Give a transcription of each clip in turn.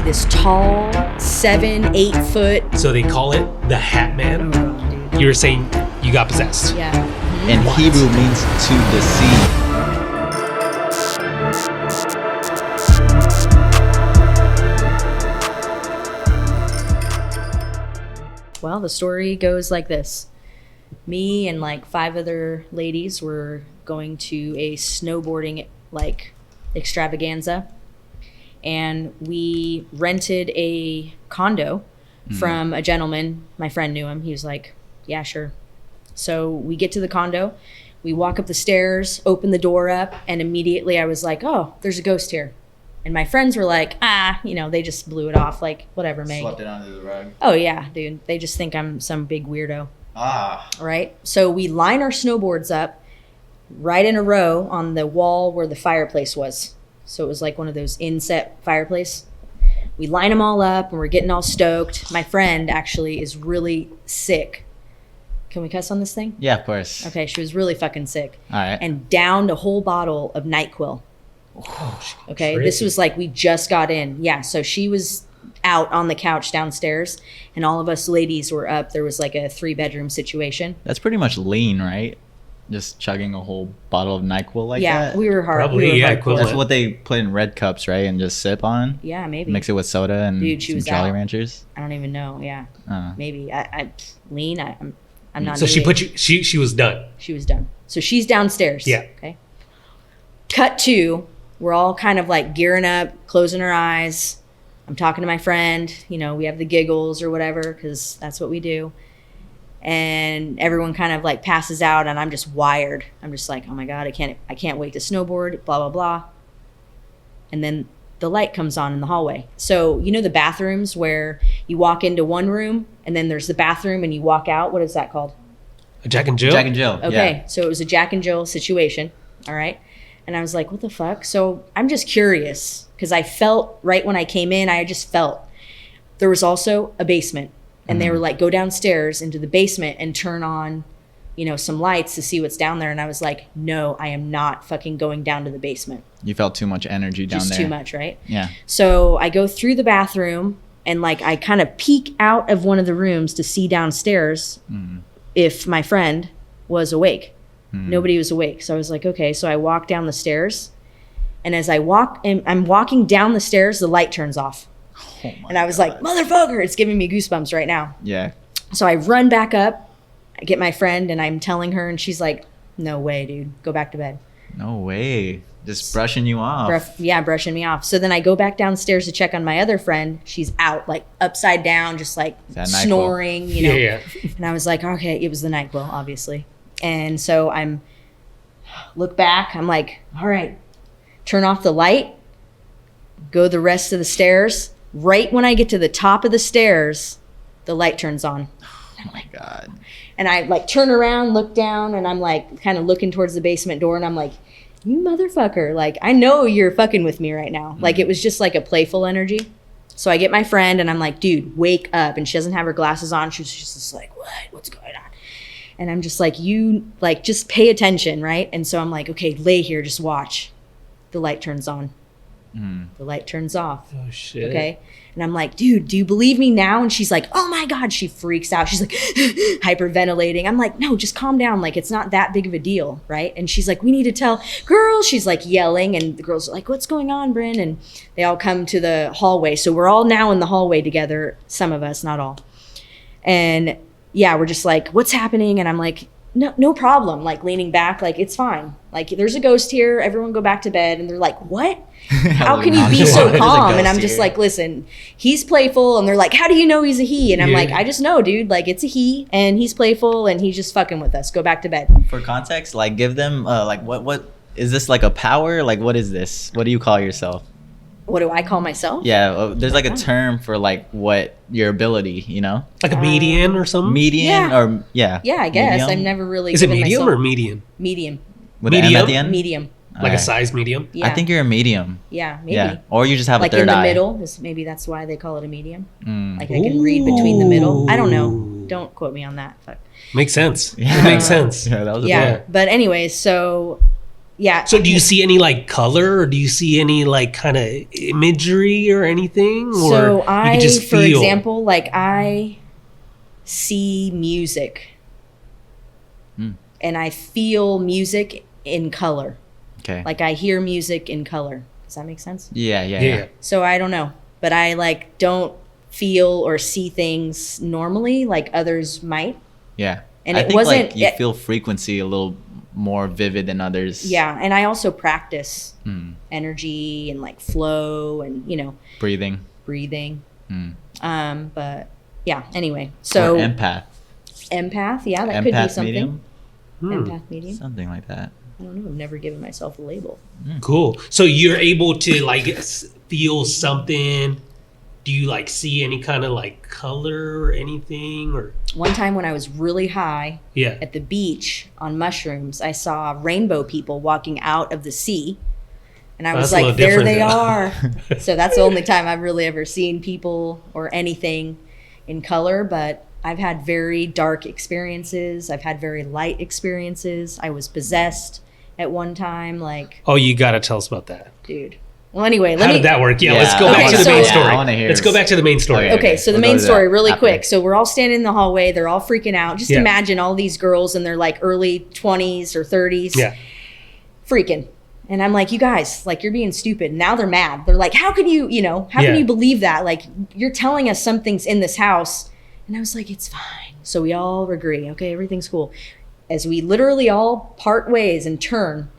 this tall, 7-8 foot. So they call it the Hat Man. Oh God, dude. You were saying you got possessed. Yeah. And Hebrew means to deceive. Well, the story goes like this. Me and like 5 other ladies were going to a snowboarding like extravaganza, and we rented a condo from a gentleman. My friend knew him. He was like, yeah, sure. So we get to the condo, we walk up the stairs, open the door up, and immediately I was like, oh, there's a ghost here. And my friends were like, they just blew it off, like, whatever, Meg. Swept it under the rug. Oh yeah, dude. They just think I'm some big weirdo. Ah. Right? So we line our snowboards up right in a row on the wall where the fireplace was. So it was like one of those inset fireplace. We line them all up and we're getting all stoked. My friend actually is really sick. Can we cuss on this thing? Yeah, of course. Okay, she was really fucking sick. All right. And downed a whole bottle of NyQuil. Okay, Crazy. this was like we just got in. Yeah, so she was out on the couch downstairs and all of us ladies were up. There was like a 3-bedroom situation. That's pretty much lean, right? Just chugging a whole bottle of NyQuil like Yeah, that? we were hard. Probably, we were yeah, hardcore. equivalent. That's what they put in red cups, right? And just sip on? Yeah, maybe. Mix it with soda and Dude, she some was Jolly out. Ranchers? I don't even know. Yeah, Uh, maybe. I'm lean. I'm not. So she nearly- put you. She was done. She was done. So she's downstairs. Yeah. Okay. Cut to, we're all kind of like gearing up, closing our eyes. I'm talking to my friend. We have the giggles or whatever because that's what we do. And everyone kind of like passes out, and I'm just wired. I'm just like, oh my God, I can't wait to snowboard. Blah blah blah. And then the light comes on in the hallway. So the bathrooms where you walk into one room and then there's the bathroom and you walk out. What is that called? A Jack and Jill. Jack and Jill. Okay, Yeah. so it was a Jack and Jill situation. All right. And I was like, what the fuck? So I'm just curious because I felt right when I came in, I just felt there was also a basement. And they were like, go downstairs into the basement and turn on, some lights to see what's down there. And I was like, no, I am not fucking going down to the basement. You felt too much energy down Just there. too much, right? Yeah. So I go through the bathroom and like I kind of peek out of one of the rooms to see downstairs if my friend was awake. Nobody was awake. So I was like, okay. So I walk down the stairs, and as I'm walking down the stairs, the light turns off. Oh my And I was God. like, motherfucker, it's giving me goosebumps right now. Yeah. So I run back up, I get my friend, and I'm telling her, and she's like, no way, dude, go back to bed. No way. Just brushing you off. Brushing me off. So then I go back downstairs to check on my other friend. She's out, like upside down, just like That NyQuil. snoring, Yeah. And I was like, okay, it was the NyQuil, obviously. And so look back, I'm like, all right, turn off the light, go the rest of the stairs. Right when I get to the top of the stairs, the light turns on. Oh my God. And I like turn around, look down, and I'm like kind of looking towards the basement door, and I'm like, you motherfucker, like I know you're fucking with me right now. Like it was just like a playful energy. So I get my friend and I'm like, dude, wake up. And she doesn't have her glasses on. She's just like, what's going on? And I'm just like, you like just pay attention, right? And so I'm like, okay, lay here, just watch. The light turns on. The light turns off. Oh shit. Okay. And I'm like, dude, do you believe me now? And she's like, oh my God. She freaks out. She's like hyperventilating. I'm like, no, just calm down. Like, it's not that big of a deal. Right. And she's like, we need to tell girls. She's like yelling. And the girls are like, what's going on, Bryn? And they all come to the hallway. So we're all now in the hallway together. Some of us, not all. And yeah, we're just like, what's happening? And I'm like, no problem. Like leaning back, like it's fine. Like there's a ghost here. Everyone go back to bed. And they're like, what? How can you be so There's a calm? And ghost I'm just here. like, listen, he's playful. And they're like, how do you know he's a he? And I'm Yeah. like, I just know, dude. Like it's a he, and he's playful, and he's just fucking with us. Go back to bed. For context, like give them like what is this, like a power? Like what is this? What do you call yourself? What do I call myself? Yeah, there's like a term for like what your ability, Like a median or something. median Yeah. or yeah. Yeah, I guess. medium? I've never really Is it given medium myself- or median? medium? With an M at medium? the end? Medium. Like a Alright. size medium. Yeah. I think you're a medium. Yeah, maybe. Yeah, or you just have Like a third in the eye. middle. Maybe that's why they call it a medium. Mm. Like I can read between the middle. I don't know. Don't quote me on that. Fuck. Makes sense. Yeah. It makes sense. Yeah, that was a Yeah. point. But anyways, so yeah. So do you see any like color, or do you see any like kind of imagery or anything? Or So you I, could just for feel? example, like I see music and I feel music in color. Okay. Like I hear music in color. Does that make sense? Yeah. So I don't know, but I like don't feel or see things normally like others might. Yeah. And I it think wasn't- like you it- feel frequency a little more vivid than others. Yeah, and I also practice energy and like flow and Breathing. breathing. Mm. But yeah. Anyway, so Or empath. empath, yeah, that could be Empath something. medium. Empath medium. Something like that. I don't know. I've never given myself a label. Cool. So you're able to like feel something. Do you like see any kind of like color or anything, or? One time when I was really high Yeah. at the beach on mushrooms, I saw rainbow people walking out of the sea. And I was That's a like, little there they different, are. So that's the only time I've really ever seen people or anything in color. But I've had very dark experiences. I've had very light experiences. I was possessed at one time. Like, Oh, you got to tell us about that. dude. Well, anyway, How did that work? Yeah, let's go Yeah, back to the so- main yeah, story. I wanna hear Let's go it. back to the main story. Okay. Okay, so the we'll go main to story that really after. quick. So we're all standing in the hallway. They're all freaking out. Just Yeah. imagine all these girls in their like early 20s or 30s Yeah. freaking. And I'm like, you guys, like you're being stupid. Now they're mad. They're like, how can you, how Yeah. can you believe that? Like you're telling us something's in this house. And I was like, it's fine. So we all agree. Okay, everything's cool. As we literally all part ways and turn,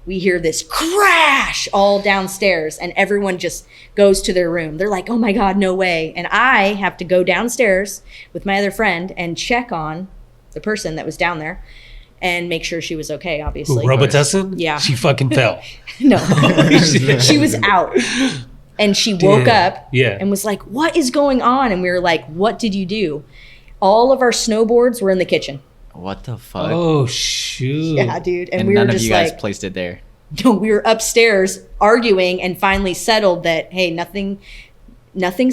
we hear this crash all downstairs and everyone just goes to their room. They're like, oh my God, no way. And I have to go downstairs with my other friend and check on the person that was down there and make sure she was okay, obviously. Robitussin? Yeah. She fucking fell. No, she was out. And she woke Damn. up Yeah. and was like, what is going on? And we were like, what did you do? All of our snowboards were in the kitchen. What the fuck? Oh, shoot. Yeah, dude. And, and we were none of just you guys like, placed it there. no, we were upstairs arguing and finally settled that, hey, nothing's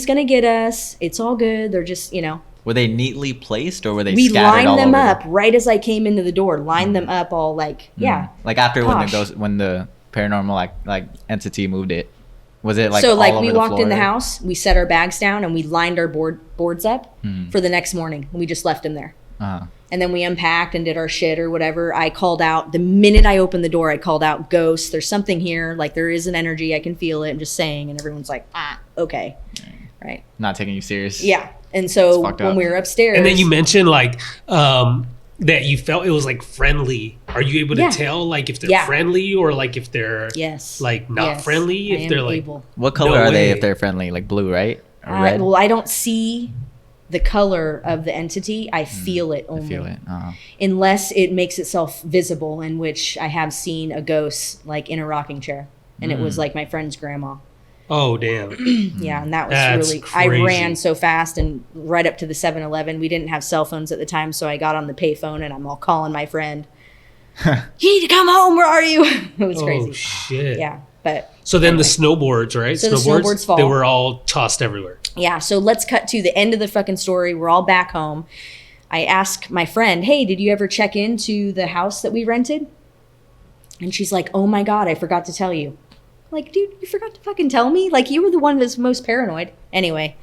going to get us. It's all good. They're just, Were they neatly placed or were they we scattered all lined them over? up right as I came into the door, lined them up all like, yeah. Like after Gosh. when the paranormal like entity moved it. Was it like So all like over we the walked in the floor? house, we set our bags down and we lined our boards up for the next morning. We just left them there. Uh-huh. And then we unpacked and did our shit or whatever. I called out, the minute I opened the door, I called out, ghosts, there's something here. Like there is an energy, I can feel it. I'm just saying. And everyone's like, okay. Right. Not taking you serious. Yeah. And so It's fucked when up. we were upstairs. And then you mentioned like that you felt it was like friendly. Are you able to Yeah. tell like if they're Yeah. friendly or like if they're yes. like not Yes, friendly? I If am they're like able. What color No are they way. if they're friendly? Like blue, right? Or red? Well, I don't see the color of the entity. I feel it I only. feel it. Uh-huh. Unless it makes itself visible, in which I have seen a ghost like in a rocking chair. And it was like my friend's grandma. oh damn. Yeah, and that was That's really crazy. I ran so fast and right up to the 7-Eleven. We didn't have cell phones at the time, so I got on the payphone and I'm all calling my friend. You need to come home. Where are you? It was Oh crazy. shit. Yeah, but So then the anyway. snowboards, right? So the snowboards fall. They were all tossed everywhere. Yeah, so let's cut to the end of the fucking story. We're all back home. I ask my friend, hey, did you ever check into the house that we rented? And she's like, oh my God, I forgot to tell you. Like, dude, you forgot to fucking tell me? Like, you were the one that's most paranoid. Anyway,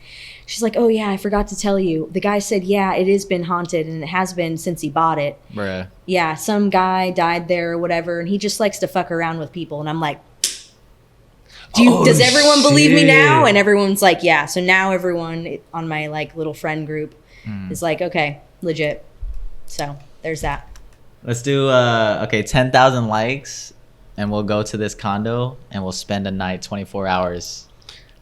she's like, oh yeah, I forgot to tell you. The guy said, yeah, it has been haunted and it has been since he bought it. Bruh. Yeah, some guy died there or whatever, and he just likes to fuck around with people. And I'm like, does everyone believe me now? shit. And everyone's like, yeah. So now everyone on my like little friend group is like, okay, legit. So there's that. Let's do 10,000 likes and we'll go to this condo and we'll spend a night 24 hours.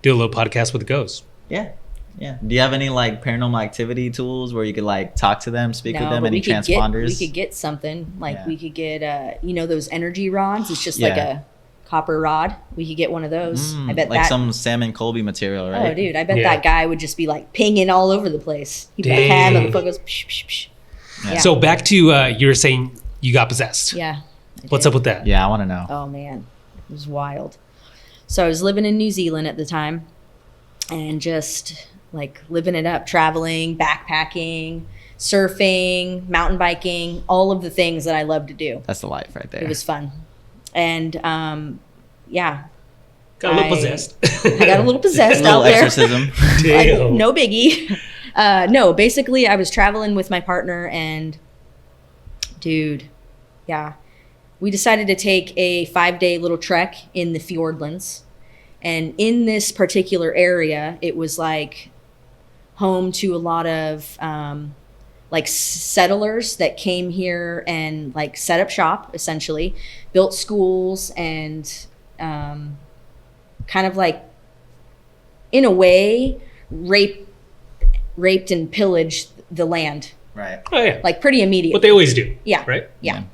Do a little podcast with the ghosts. Yeah. Yeah. Do you have any like paranormal activity tools where you could like talk to them, speak with them, but any transponders? we could get something. Like Yeah. we could get those energy rods. It's just like Yeah. a copper rod. We could get one of those. I bet like that some Sam and Colby material, right? Oh dude, I bet Yeah. that guy would just be like pinging all over the place. He'd be like, Dang. and the fuck goes psh, psh, psh. Yeah. So back to you were saying you got possessed. Yeah. I What's did. up with that? Yeah, I want to know. Oh man, it was wild. So I was living in New Zealand at the time and just like living it up, traveling, backpacking, surfing, mountain biking, all of the things that I love to do. That's the life right there. It was fun. And yeah, Got a little possessed. I got a little possessed A little out there. exorcism. Damn. No biggie. No, basically I was traveling with my partner and dude, yeah. We decided to take a 5-day little trek in the Fjordlands. And in this particular area, it was like home to a lot of like settlers that came here and like set up shop, essentially, built schools and kind of like, in a way, raped and pillaged the land. Right. Oh yeah. Like pretty immediately. What they always do. Yeah. Right. Yeah.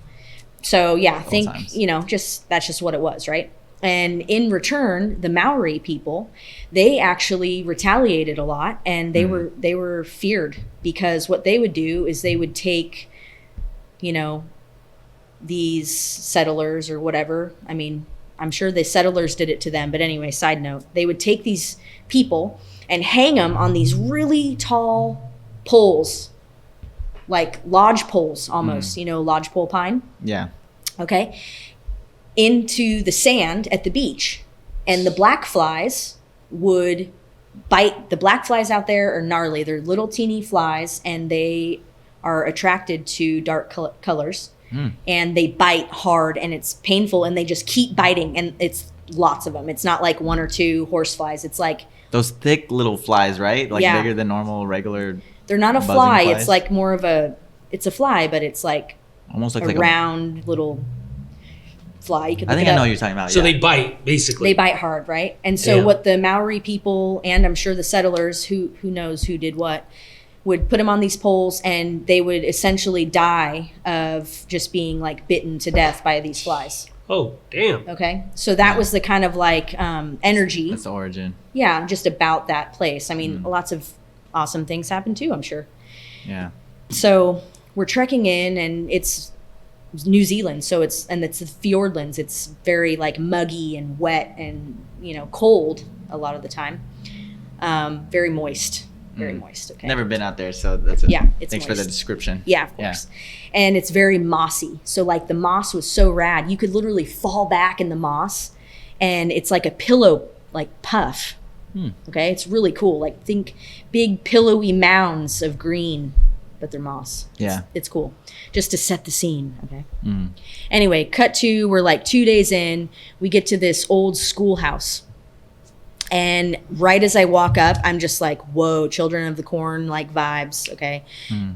So yeah, I think, times. that's just what it was, right? And in return, the Maori people, they actually retaliated a lot, and they were feared, because what they would do is they would take, these settlers or whatever. I mean, I'm sure the settlers did it to them, but anyway, side note, they would take these people and hang them on these really tall poles, like lodge poles almost, lodgepole pine. Yeah. Okay. Into the sand at the beach. And the black flies would bite. The black flies out there are gnarly. They're little teeny flies, and they are attracted to dark colors. And they bite hard, and it's painful, and they just keep biting, and it's lots of them. It's not like 1 or 2 horse flies. It's like Those thick little flies, right? Like Yeah. bigger than normal, regular. they're not a buzzing fly. flies? It's like more of it's a fly, but it's like Almost looks a like round little fly. You could I look think it I know up. what you're talking about. So yeah. they bite basically. They bite hard, right? And so Yeah. what the Maori people, and I'm sure the settlers, who knows who did what, would put them on these poles, and they would essentially die of just being like bitten to death by these flies. Oh damn. Okay, so that was the kind of like energy, That's the origin. yeah, just about that place. I mean, lots of awesome things happen too, I'm sure. Yeah. So we're trekking in, and it's New Zealand, so it's the Fjordlands. It's very like muggy and wet and cold a lot of the time. Very moist. Very moist. Okay. Never been out there, so that's it. Yeah, it's Thanks for the moist. description. Yeah, of course. And it's very mossy. So like the moss was so rad, you could literally fall back in the moss, and it's like a pillow, like puff. Okay, it's really cool. Like think big pillowy mounds of green, but they're moss. Yeah. It's cool. Just to set the scene. Okay. Anyway, cut to, we're like 2 days in. We get to this old schoolhouse. And right as I walk up, I'm just like, whoa, Children of the Corn like vibes. Okay.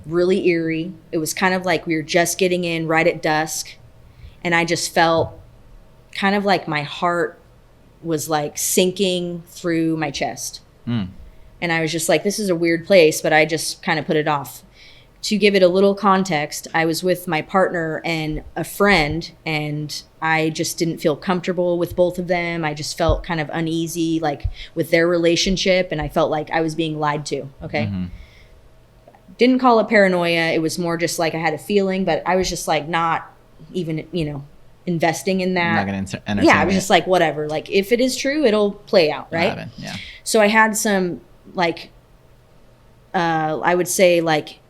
Really eerie. It was kind of like we were just getting in right at dusk. And I just felt kind of like my heart was like sinking through my chest. And I was just like, this is a weird place, but I just kind of put it off. To give it a little context, I was with my partner and a friend, and I just didn't feel comfortable with both of them. I just felt kind of uneasy, like with their relationship, and I felt like I was being lied to. Okay. Didn't call it paranoia. It was more just like I had a feeling, but I was just like not even, investing in that. I'm not going to entertain Yeah, I was it. just like, whatever. Like if it is true, it'll play out, It'll right? happen, yeah. So I had some like, I would say like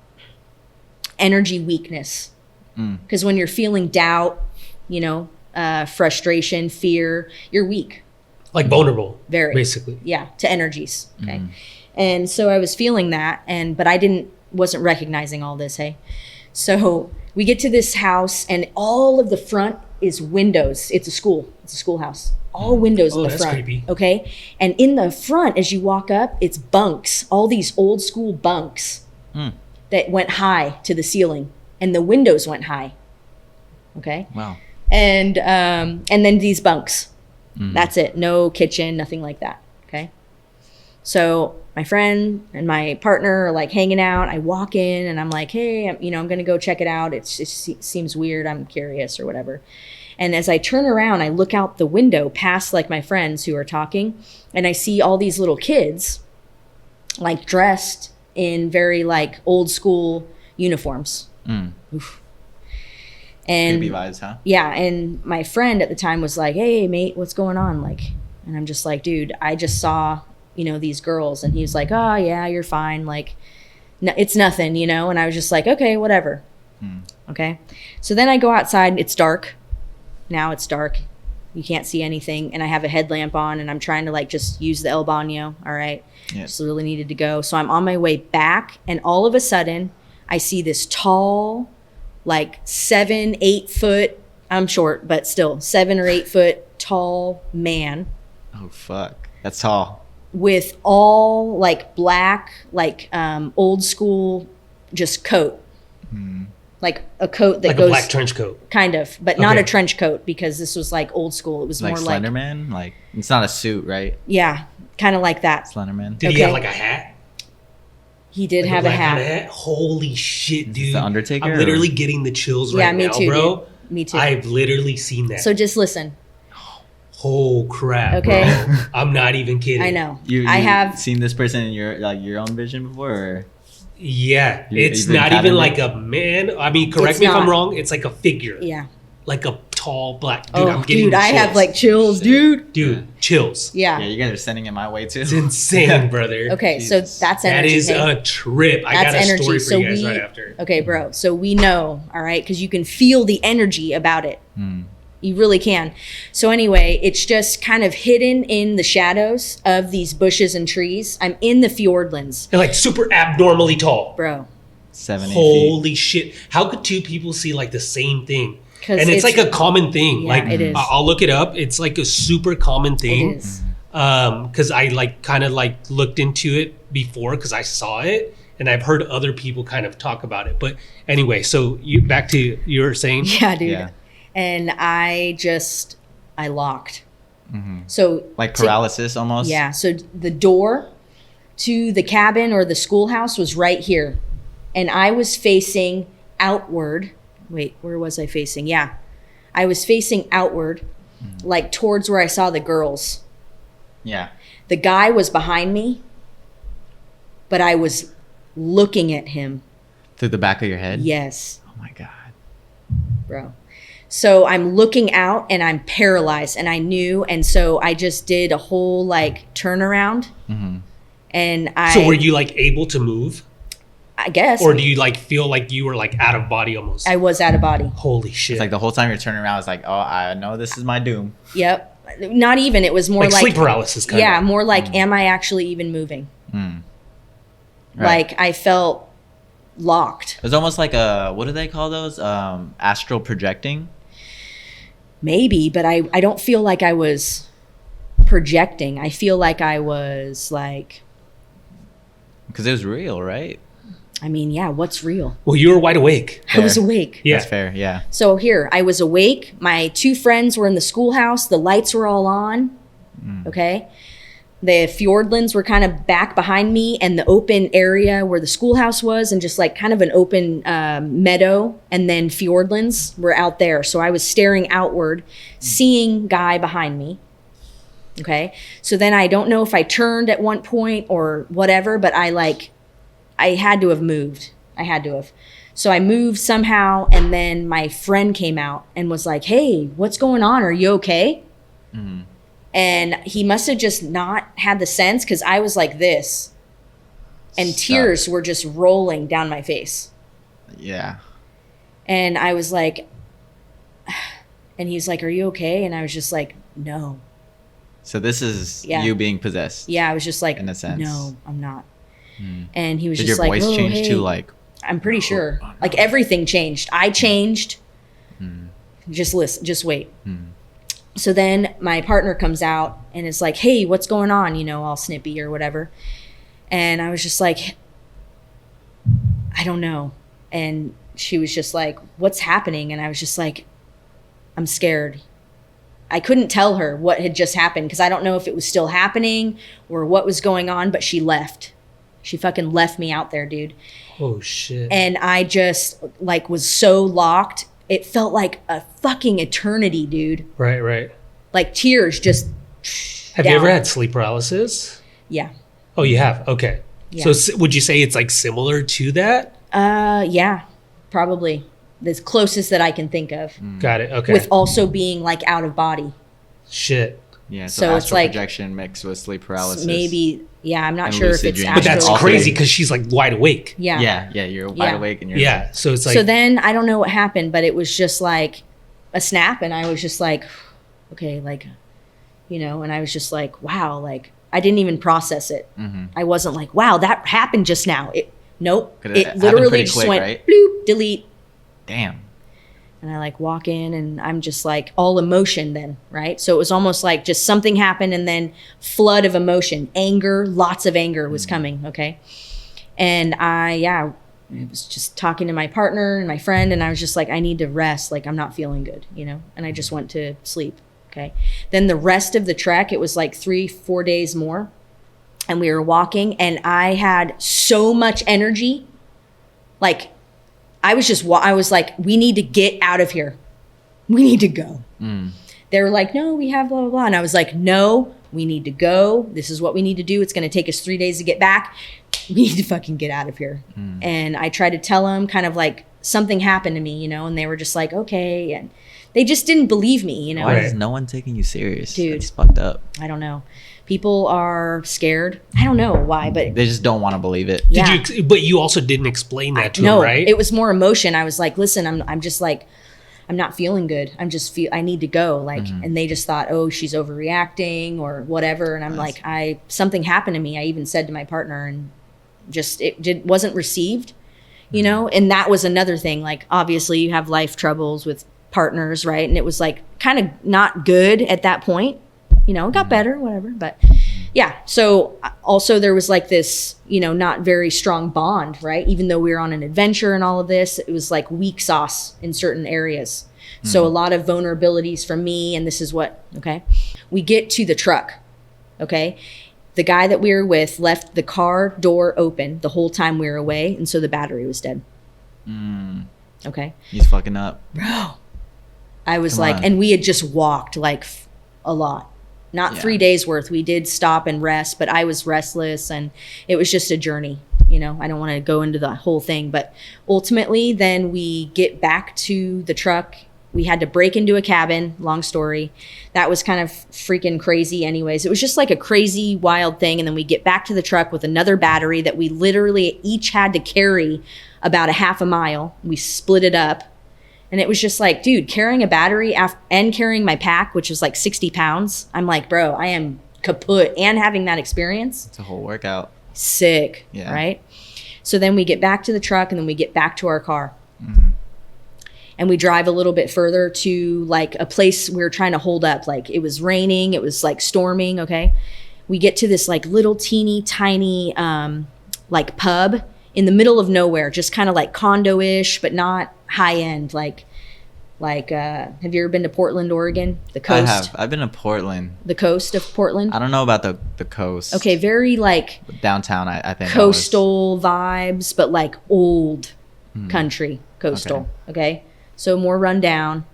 energy weakness. Because when you're feeling doubt, frustration, fear, you're weak. Like vulnerable. Very. Basically. Yeah, to energies. Okay. And so I was feeling that, but I wasn't recognizing all this, hey? So we get to this house, and all of the front is windows. It's a schoolhouse. All windows in the that's front. creepy. Okay. And in the front, as you walk up, it's bunks, all these old school bunks that went high to the ceiling, and the windows went high. Okay. Wow. And then these bunks. That's it. No kitchen, nothing like that. Okay. So my friend and my partner are like hanging out. I walk in and I'm like, hey, I'm going to go check it out. It seems weird. I'm curious or whatever. And as I turn around, I look out the window past like my friends who are talking, and I see all these little kids like dressed in very like old school uniforms. Oof. And Creepy vibes, huh? yeah, and my friend at the time was like, hey mate, what's going on? Like, and I'm just like, dude, I just saw, these girls. And he was like, oh yeah, you're fine. Like, no, it's nothing, and I was just like, okay, whatever. Okay. So then I go outside, it's dark. Now it's dark. You can't see anything. And I have a headlamp on and I'm trying to like just use the El Baño. All right. Yeah. Just really needed to go. So I'm on my way back and all of a sudden I see this tall, like 7, 8 foot, I'm short, but still 7 or 8 foot tall man. Oh, fuck. That's tall. With all like black, like old school, just coat. Like a coat that like goes a black trench coat. kind of, but not a Okay. trench coat because this was like old school. It was Like more like, Slenderman? Like, it's not a suit, right? yeah, kind of like that. Slenderman? Did he have Okay. like a hat? He did Like have a black hat. kind of Holy shit, dude! The Undertaker, I'm or- literally getting the chills Yeah, right me now, too, bro. dude. Me too. I've literally seen that. So just listen. Oh crap! Okay. Bro. I'm not even kidding. I know. You I have. seen this person in your own vision before? Or? Yeah, it's you've been not kind even of- like a man. I mean, correct It's me if I'm not. wrong. It's like a figure. Yeah. Like a tall black dude. Oh, I'm getting dude, I have chills. like chills, dude. Dude, chills. Yeah. Yeah, you guys are sending it my way too. It's insane, brother. Okay, Jesus. so that's That energy. is hey? a trip. I That's got a energy. story for So you guys we, right after. okay, bro. So we know, all right, because you can feel the energy about it. Hmm. You really can. So anyway, it's just kind of hidden in the shadows of these bushes and trees. I'm in the Fjordlands, They're like super abnormally tall. bro. 7, 8 feet. Holy shit. How could two people see like the same thing? 'Cause And it's like a common thing. Yeah, like it is. I'll look it up. It's like a super common thing. It is. Because I like kind of like looked into it before because I saw it and I've heard other people kind of talk about it. But anyway, so you back to you were saying. Yeah, dude. Yeah. And I locked. Mhm. So Like to- paralysis almost? Yeah. So the door to the cabin or the schoolhouse was right here. And I was facing outward. Wait, where was I facing? Yeah. I was facing outward, like towards where I saw the girls. Yeah. The guy was behind me, but I was looking at him. Through the back of your head? Yes, Oh my God. bro. So I'm looking out and I'm paralyzed and I knew. And so I just did a whole like turnaround. Mm-hmm. And I, So were you like able to move? I guess, Or do you like feel like you were like out of body almost? I was out of body. Holy shit. It's like the whole time you're turning around, it's like, oh, I know this is my doom. Yep. Not even. It was more like like, sleep paralysis kind yeah, of. more like, am I actually even moving? Mm. Like I felt locked. It's almost like a, what do they call those? Astral projecting? Maybe, but I don't feel like I was projecting. I feel like I was like, Because it was real, right? I mean, yeah, what's real? Well, you were wide awake. I was Fair. awake. Yeah. That's fair, yeah. So here, I was awake. My 2 friends were in the schoolhouse. The lights were all on. Okay. The Fjordlands were kind of back behind me and the open area where the schoolhouse was and just like kind of an open meadow. And then Fjordlands were out there. So I was staring outward, seeing guy behind me. Okay. So then I don't know if I turned at one point or whatever, but I had to have moved. I had to have. So I moved somehow. And then my friend came out and was like, hey, what's going on? Are you okay? Mm-hmm. And he must have just not had the sense because I was like this. And Stuck. tears were just rolling down my face. Yeah. And I was like, and he's like, are you okay? And I was just like, no. So this is Yeah. you being possessed. Yeah, I was just like, In a sense. no, I'm not. Hmm. And he was Did just your like, voice oh, change hey. too? Like, I'm pretty sure. Like everything changed. I changed. Hmm. Just listen, just wait. Hmm. So then my partner comes out and is like, hey, what's going on? You know, all snippy or whatever. And I was just like, I don't know. And she was just like, what's happening? And I was just like, I'm scared. I couldn't tell her what had just happened because I don't know if it was still happening or what was going on, but she left. She fucking left me out there, dude. Oh shit. And I just like was so locked. It felt like a fucking eternity, dude. Right. Like tears just Have you ever had sleep paralysis? Yeah. Oh, you have. Okay. Yeah. So would you say it's like similar to that? Yeah, probably. The closest that I can think of. Got it. Okay. With also being like out of body. Shit. yeah. So So it's astral like- projection mixed with sleep paralysis. Maybe, yeah, I'm not And sure if lucid it's dreaming. But that's astral- all crazy three. because she's like wide awake. Yeah. Yeah. You're wide Yeah. awake and you're Yeah. So it's like So then I don't know what happened, but it was just like a snap, and I was just like, okay, like, you know, and I was just like, wow, like I didn't even process it. I wasn't like, wow, that happened just now. Nope. It literally just quick, went right? Bloop, delete. Damn. And I like walk in and I'm just like all emotion then, right? So it was almost like just something happened and then flood of emotion, anger, lots of anger was coming, okay? And I was just talking to my partner and my friend, and I was just like, I need to rest. Like, I'm not feeling good, you know? And I just went to sleep, okay? Then the rest of the trek, it was like 3-4 days more. And we were walking, and I had so much energy. Like, I was like, we need to get out of here. We need to go. They were like, no, we have blah, blah, blah. And I was like, no, we need to go. This is what we need to do. It's going to take us 3 days to get back. We need to fucking get out of here. And I tried to tell them kind of like something happened to me, you know, and they were just like, okay. And they just didn't believe me, you know. Why is no one taking you serious? Dude. It's fucked up. I don't know. People are scared. I don't know why, but they just don't want to believe it. Yeah. But you also didn't explain that to them, right? It was more emotion. I was like, listen, I'm just like, I'm not feeling good. I need to go. Like, and they just thought, oh, she's overreacting or whatever. And I'm like, something happened to me. I even said to my partner, and just, wasn't received, you know? And that was another thing. Like, obviously you have life troubles with partners, right? And it was like kind of not good at that point. You know, it got better, whatever. But yeah, so also there was like this, you know, not very strong bond, right? Even though we were on an adventure and all of this, it was like weak sauce in certain areas. So a lot of vulnerabilities from me, and this is what, okay? We get to the truck, okay? The guy that we were with left the car door open the whole time we were away, and so the battery was dead. Okay? He's fucking up. Bro. I was like, and we had just walked like a lot. Not 3 days worth. We did stop and rest, but I was restless, and it was just a journey. You know, I don't want to go into the whole thing, but ultimately then we get back to the truck. We had to break into a cabin, long story. That was kind of freaking crazy anyways. It was just like a crazy, wild thing. And then we get back to the truck with another battery that we literally each had to carry about a half a mile. We split it up. And it was just like, dude, carrying a battery and carrying my pack, which was like 60 pounds. I'm like, bro, I am kaput. And having that experience. It's a whole workout. Sick, right? So then we get back to the truck, and then we get back to our car. And we drive a little bit further to like a place we were trying to hold up. Like, it was raining. It was like storming, okay? We get to this like little teeny tiny like pub in the middle of nowhere, just kind of like condo-ish, but not high end. Like have you ever been to Portland, Oregon? The coast? I have. I've been to Portland. The coast of Portland? I don't know about the coast. Okay, very like downtown, I think. Coastal vibes, but like old country coastal. Okay. So more run down.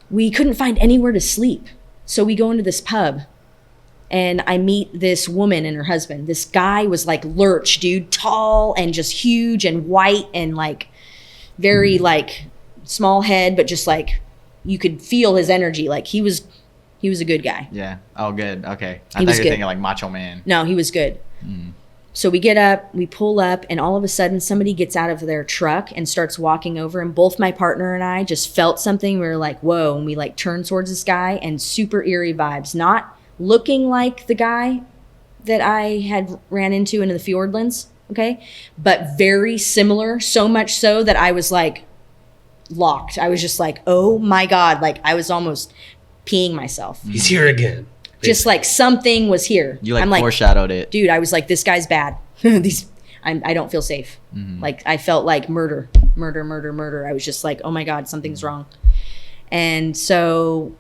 We couldn't find anywhere to sleep. So we go into this pub, and I meet this woman and her husband. This guy was like Lurch, dude, tall and just huge and white and like very like small head, but just like you could feel his energy. Like he was a good guy. Yeah. Oh, good. Okay. I He thought was you were good. thinking like Macho Man. No, he was good. So we get up, we pull up, and all of a sudden somebody gets out of their truck and starts walking over, and both my partner and I just felt something. We were like, whoa, and we like turned towards this guy, and super eerie vibes. Not looking like the guy that I had ran into in the Fjordlands, okay? But very similar, so much so that I was like locked. I was just like, oh my God. Like I was almost peeing myself. He's here again. Just like something was here. You like I'm foreshadowed it. Dude, I was like, this guy's bad. I don't feel safe. Like I felt like murder. I was just like, oh my God, something's wrong. And so,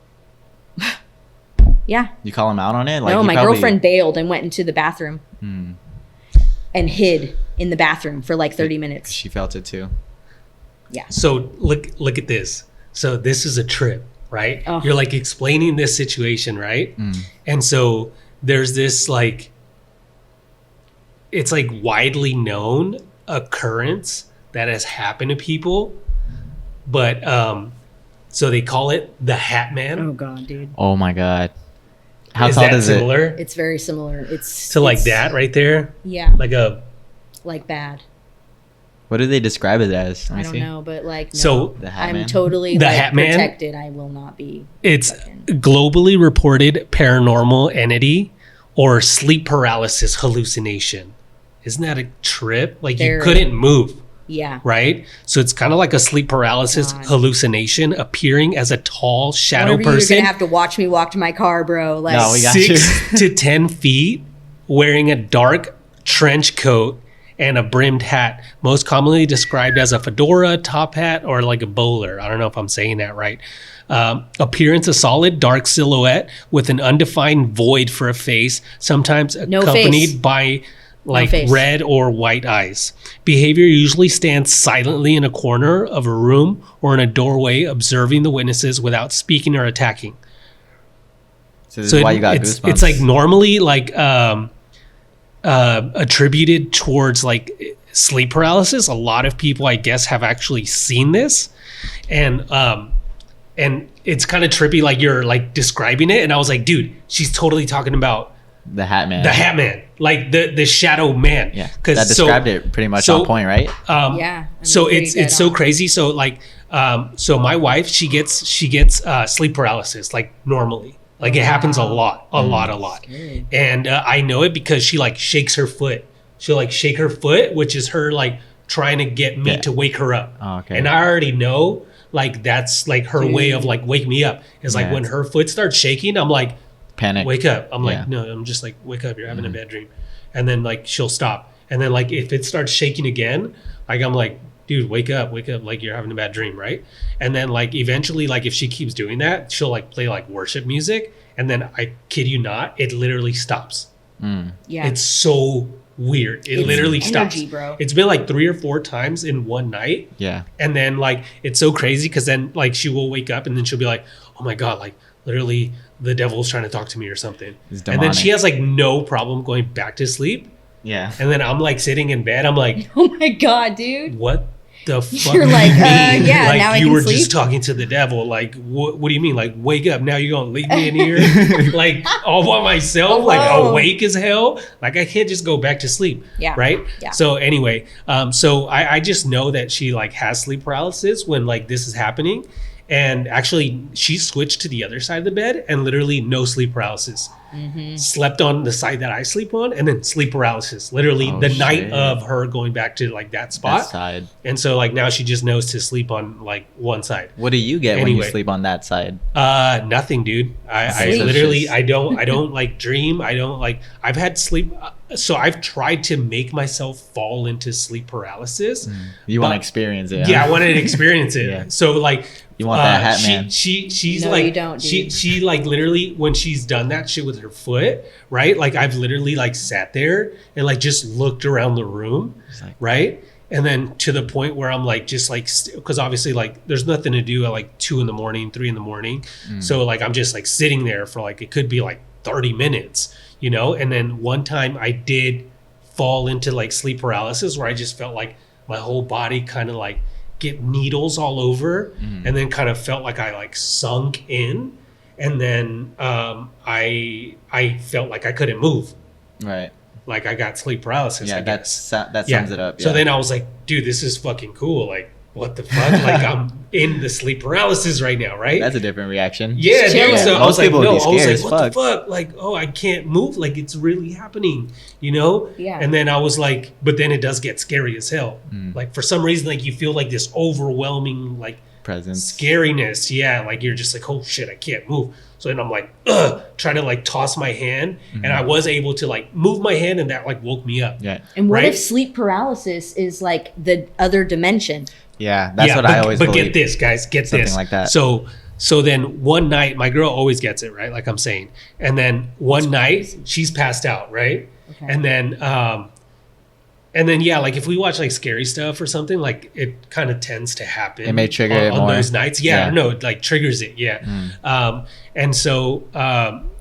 yeah. You call him out on it? Like, no, my girlfriend bailed and went into the bathroom and hid in the bathroom for like 30 minutes. She felt it too. Yeah. So look at this. So this is a trip, right? Oh. You're like explaining this situation, right? And so there's this like, it's like widely known occurrence that has happened to people, but so they call it the Hat Man. Oh God, dude. Oh my God. How is tall that is similar? It's very similar. It's to like that right there. Yeah. Like like bad. What do they describe it as? Let me I don't see. know, but like, no, So- The Hat I'm Man? totally The like Hat Man? protected. I will not be. It's fucking- globally reported paranormal entity or sleep paralysis hallucination. Isn't that a trip? Like you Very. couldn't move, yeah. right? So it's kind of like a sleep paralysis God. hallucination appearing as a tall shadow One of you are person, gonna have to watch me walk to my car, bro. Like, No, we got 6 to 10 feet, wearing a dark trench coat and a brimmed hat, most commonly described as a fedora, top hat, or like a bowler. I don't know if I'm saying that right. Appearance a solid dark silhouette with an undefined void for a face, sometimes No accompanied face. by like face. red or white eyes. Behavior usually stands silently in a corner of a room or in a doorway, observing the witnesses without speaking or attacking. So this is why you got it's, goosebumps. it's like normally like attributed towards like sleep paralysis. A lot of people, I guess, have actually seen this, and it's kind of trippy. Like you're like describing it, and I was like, dude, she's totally talking about the Hat Man. the Hat Man, like the Shadow Man. Yeah, because that described it pretty much on point, right? yeah. I mean, So pretty it's dead so on. crazy. So like, so my wife, she gets sleep paralysis like normally. Like it happens a lot. Scary. And I know it because she like shakes her foot. She'll like shake her foot, which is her like trying to get me Yeah. to wake her up. Oh, okay. And I already know like that's like her way of like wake me up. Is like Yeah. when her foot starts shaking, I'm like, Panic. wake up. I'm Yeah. like, no, I'm just like, wake up. You're having a bad dream. And then like she'll stop. And then like if it starts shaking again, like I'm like, dude, wake up. Like you're having a bad dream, right? And then like eventually, like if she keeps doing that, she'll like play like worship music. And then I kid you not, it literally stops. Yeah. It's so weird. It It's literally stops. energy, bro. It's been like 3 or 4 times in one night. Yeah. And then like it's so crazy because then like she will wake up and then she'll be like, oh my God, like literally the devil's trying to talk to me or something. It's And then she demonic. has like no problem going back to sleep. Yeah. And then I'm like sitting in bed. I'm like, Oh my god, dude. what the fuck? You're do you like, mean? yeah, like now I you can were sleep? just talking to the devil. Like, what do you mean? Like, wake up now? You're gonna leave me in here, like all by myself, like Hello? awake as hell. Like I can't just go back to sleep. Yeah. Right. Yeah. So anyway, so I just know that she like has sleep paralysis when like this is happening, and actually she switched to the other side of the bed and literally no sleep paralysis. Slept on the side that I sleep on, and then sleep paralysis. Literally Oh, the night shit. of her going back to like that spot. That side. And so like now she just knows to sleep on like one side. What do you get when you Anyway. sleep on that side? Nothing, dude. I Sleep. literally I don't like dream. I don't like I've had sleep so I've tried to make myself fall into sleep paralysis. You want to But- experience it? Yeah, huh? I wanted to experience it. Yeah. So like You want that Hat Man. She's No, like you don't, dude. she like literally when she's done that shit with her foot, right? Like I've literally like sat there and like just looked around the room, It's like- right? And then to the point where I'm like just like because obviously like there's nothing to do at like 2 in the morning, 3 in the morning. So like I'm just like sitting there for like it could be like 30 minutes, you know? And then one time I did fall into like sleep paralysis where I just felt like my whole body kind of like get needles all over and then kind of felt like I like sunk in and then I felt like I couldn't move. Right. Like I got sleep paralysis. Yeah, I guess. that sums it up. So yeah. then I was like, dude, this is fucking cool. Like, what the fuck? Like I'm in the sleep paralysis right now, right? That's a different reaction. Yeah, Just dude. chilling. So I Most was like, people would no, be I was scared like, as what the fuck. fuck? Like, oh, I can't move. Like it's really happening, you know? Yeah. And then I was like, but then it does get scary as hell. Like for some reason, like you feel like this overwhelming like Presence. scariness. Yeah, like you're just like, oh shit, I can't move. So then I'm like, trying to like toss my hand, and I was able to like move my hand, and that like woke me up. Yeah. And what Right? if sleep paralysis is like the other dimension? Yeah. That's what but, I always But believe. get this, guys, get Something this. like that. So then one night, my girl always gets it, right? Like I'm saying. And then one night she's passed out, right? Okay. And then yeah, like if we watch like scary stuff or something, like it kind of tends to happen. It may trigger on, it on more. those nights. Yeah, Yeah. no, it like triggers it. Yeah. And so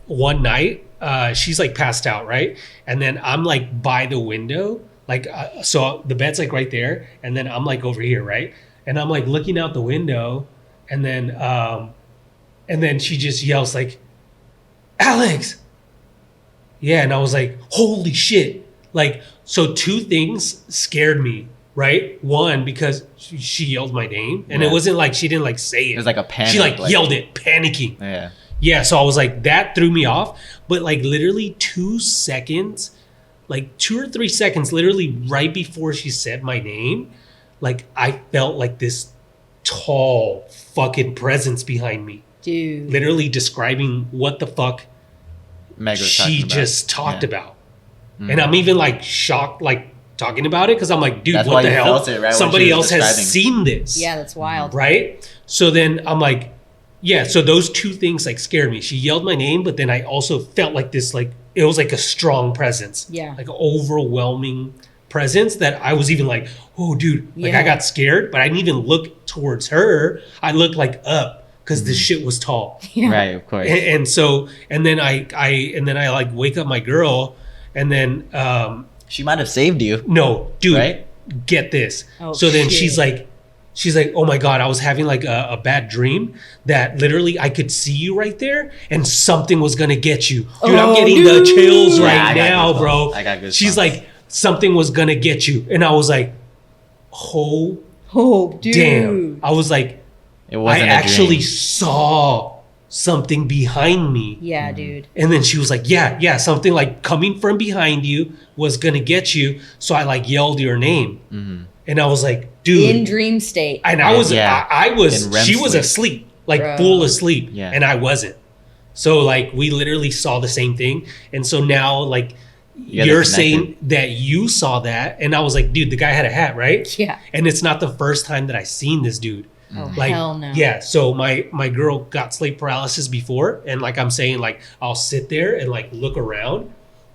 one night she's like passed out, right? And then I'm like by the window, like so the bed's like right there, and then I'm like over here, right? And I'm like looking out the window, and then she just yells like, Alex. Yeah, and I was like, holy shit. Like, so 2 things scared me right? One, because she yelled my name, and Yeah. it wasn't like she didn't like say it. It was like a panic. She like yelled it, panicking. Yeah. Yeah, so I was like, that threw me off. But like literally 2 seconds, like 2 or 3 seconds, literally right before she said my name, like I felt like this tall fucking presence behind me. Dude. Literally describing what the fuck Meg was she talking about. just talked Yeah. about. And I'm even like shocked, like talking about it, because I'm like, dude, That's what why the you hell? felt it, right, when Somebody she was else has describing. seen this. Yeah, that's wild. Right? So then I'm like, yeah, so those two things like scared me. She yelled my name, but then I also felt like this, like, it was like a strong presence. Yeah. Like overwhelming presence that I was even like, oh, dude, like Yeah. I got scared, but I didn't even look towards her. I looked like up because this shit was tall. Yeah. Right, of course. And so, and then I like wake up my girl, and then, She might have saved you. no, dude, Right? get this. Oh, So then shit. she's like, oh my God, I was having like a bad dream that literally I could see you right there and something was going to get you. Dude, I'm Oh, getting the dude. chills Yeah, right I got now, goosebumps. bro. I got goosebumps. She's like, something was going to get you. And I was like, oh, Oh, dude. damn. I was like, It I wasn't a actually dream. saw something behind me. Yeah, dude. And then she was like, yeah, something like coming from behind you was going to get you. So I like yelled your name. Mhm. And I was like, dude. In dream state. And I was, Yeah. I was, In REM she was sleep. asleep, like Bro. full asleep. Yeah. And I wasn't. So like, we literally saw the same thing. And so now like, You guys you're are saying connected. that you saw that. And I was like, dude, the guy had a hat, right? Yeah. And it's not the first time that I seen this dude. Oh, Like, hell no. yeah. So my girl got sleep paralysis before. And like, I'm saying like, I'll sit there and like look around.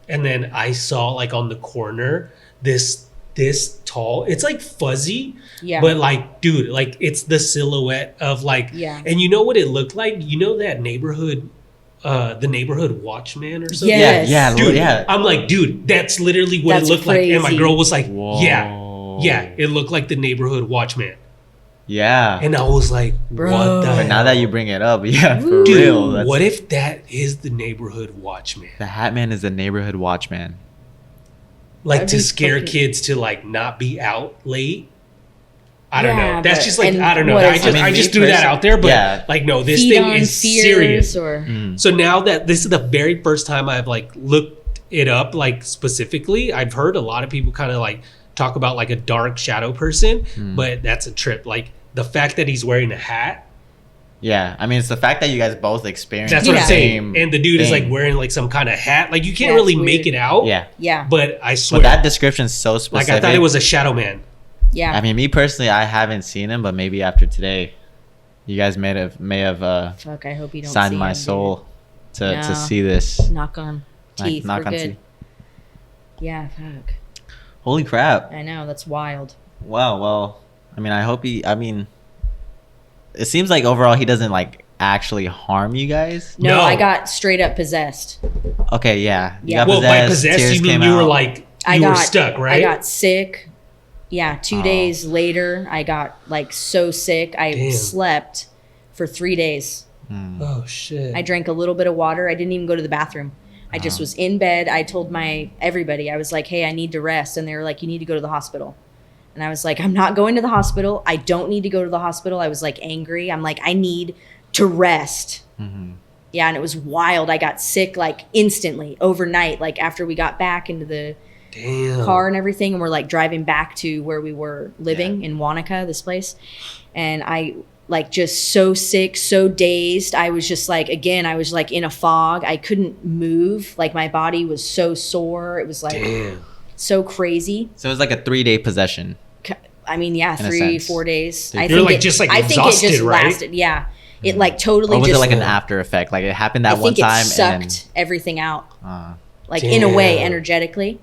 And then I saw like on the corner, this tall, it's like fuzzy, Yeah. but like, dude, like it's the silhouette of like, Yeah. and you know what it looked like? You know that neighborhood, the neighborhood watchman or something? Yes. Yeah, Dude, yeah. I'm like, dude, that's literally what That's it looked like. And my crazy. girl was like, Whoa. yeah, it looked like the neighborhood watchman. Yeah. And I was like, Bro. what the But hell? now that you bring it up, yeah, for Dude, real. That's, What if that is the neighborhood watchman? the Hat Man is the neighborhood watchman. Like That'd to be scare fucking- kids to like not be out late? I don't Yeah, know. That's but- just like, and I don't know. what I is just, it? I me just threw that person- out there, but yeah. like, no, this Feed thing on is fears serious. Or So now that this is the very first time I've like looked it up, like specifically, I've heard a lot of people kind of like talk about like a dark shadow person, but that's a trip. Like the fact that he's wearing a hat, Yeah, I mean, it's the fact that you guys both experienced that's the what I'm saying. same And the dude is like thing. wearing like some kind of hat. Like you can't That's really make weird. it out. Yeah, yeah. But I swear, but that description's so specific. like I thought it was a shadow man. Yeah. I mean, me personally, I haven't seen him, but maybe after today, you guys may have Fuck, I hope you don't signed see my him, dude. soul to No. see this. Knock on teeth. Knock We're on good. teeth. Yeah, fuck. Holy crap! I know, that's wild. Wow. Well, I mean, I hope he. I mean, it seems like overall he doesn't like actually harm you guys. No, No. I got straight up possessed. Okay, yeah. You Yeah. got Well, by possessed, possessed, tears you mean came you were out. like I you were got stuck, right? I got sick. Yeah, 2 Oh. days later, I got like so sick. I Damn. slept for 3 days. Oh shit! I drank a little bit of water. I didn't even go to the bathroom. I just was in bed. I told everybody, I was like, hey, I need to rest. And they were like, you need to go to the hospital. And I was like, I'm not going to the hospital. I don't need to go to the hospital. I was like angry. I'm like, I need to rest. Yeah, and it was wild. I got sick like instantly overnight, like after we got back into the Damn. car and everything, and we're like driving back to where we were living in Wanaka, this place. And I like just so sick, so dazed. I was just like, again, I was like in a fog. I couldn't move. Like my body was so sore. It was like Damn. so crazy. So it was like a 3-day possession. I mean, yeah, In a 3, sense. 4 days. I You're, think like, it, just, like, I think it exhausted, just right? lasted. Yeah, it like totally Or was just it like an after effect? Like it happened that I one think time it sucked and everything out. then. Like in a way, Damn. energetically.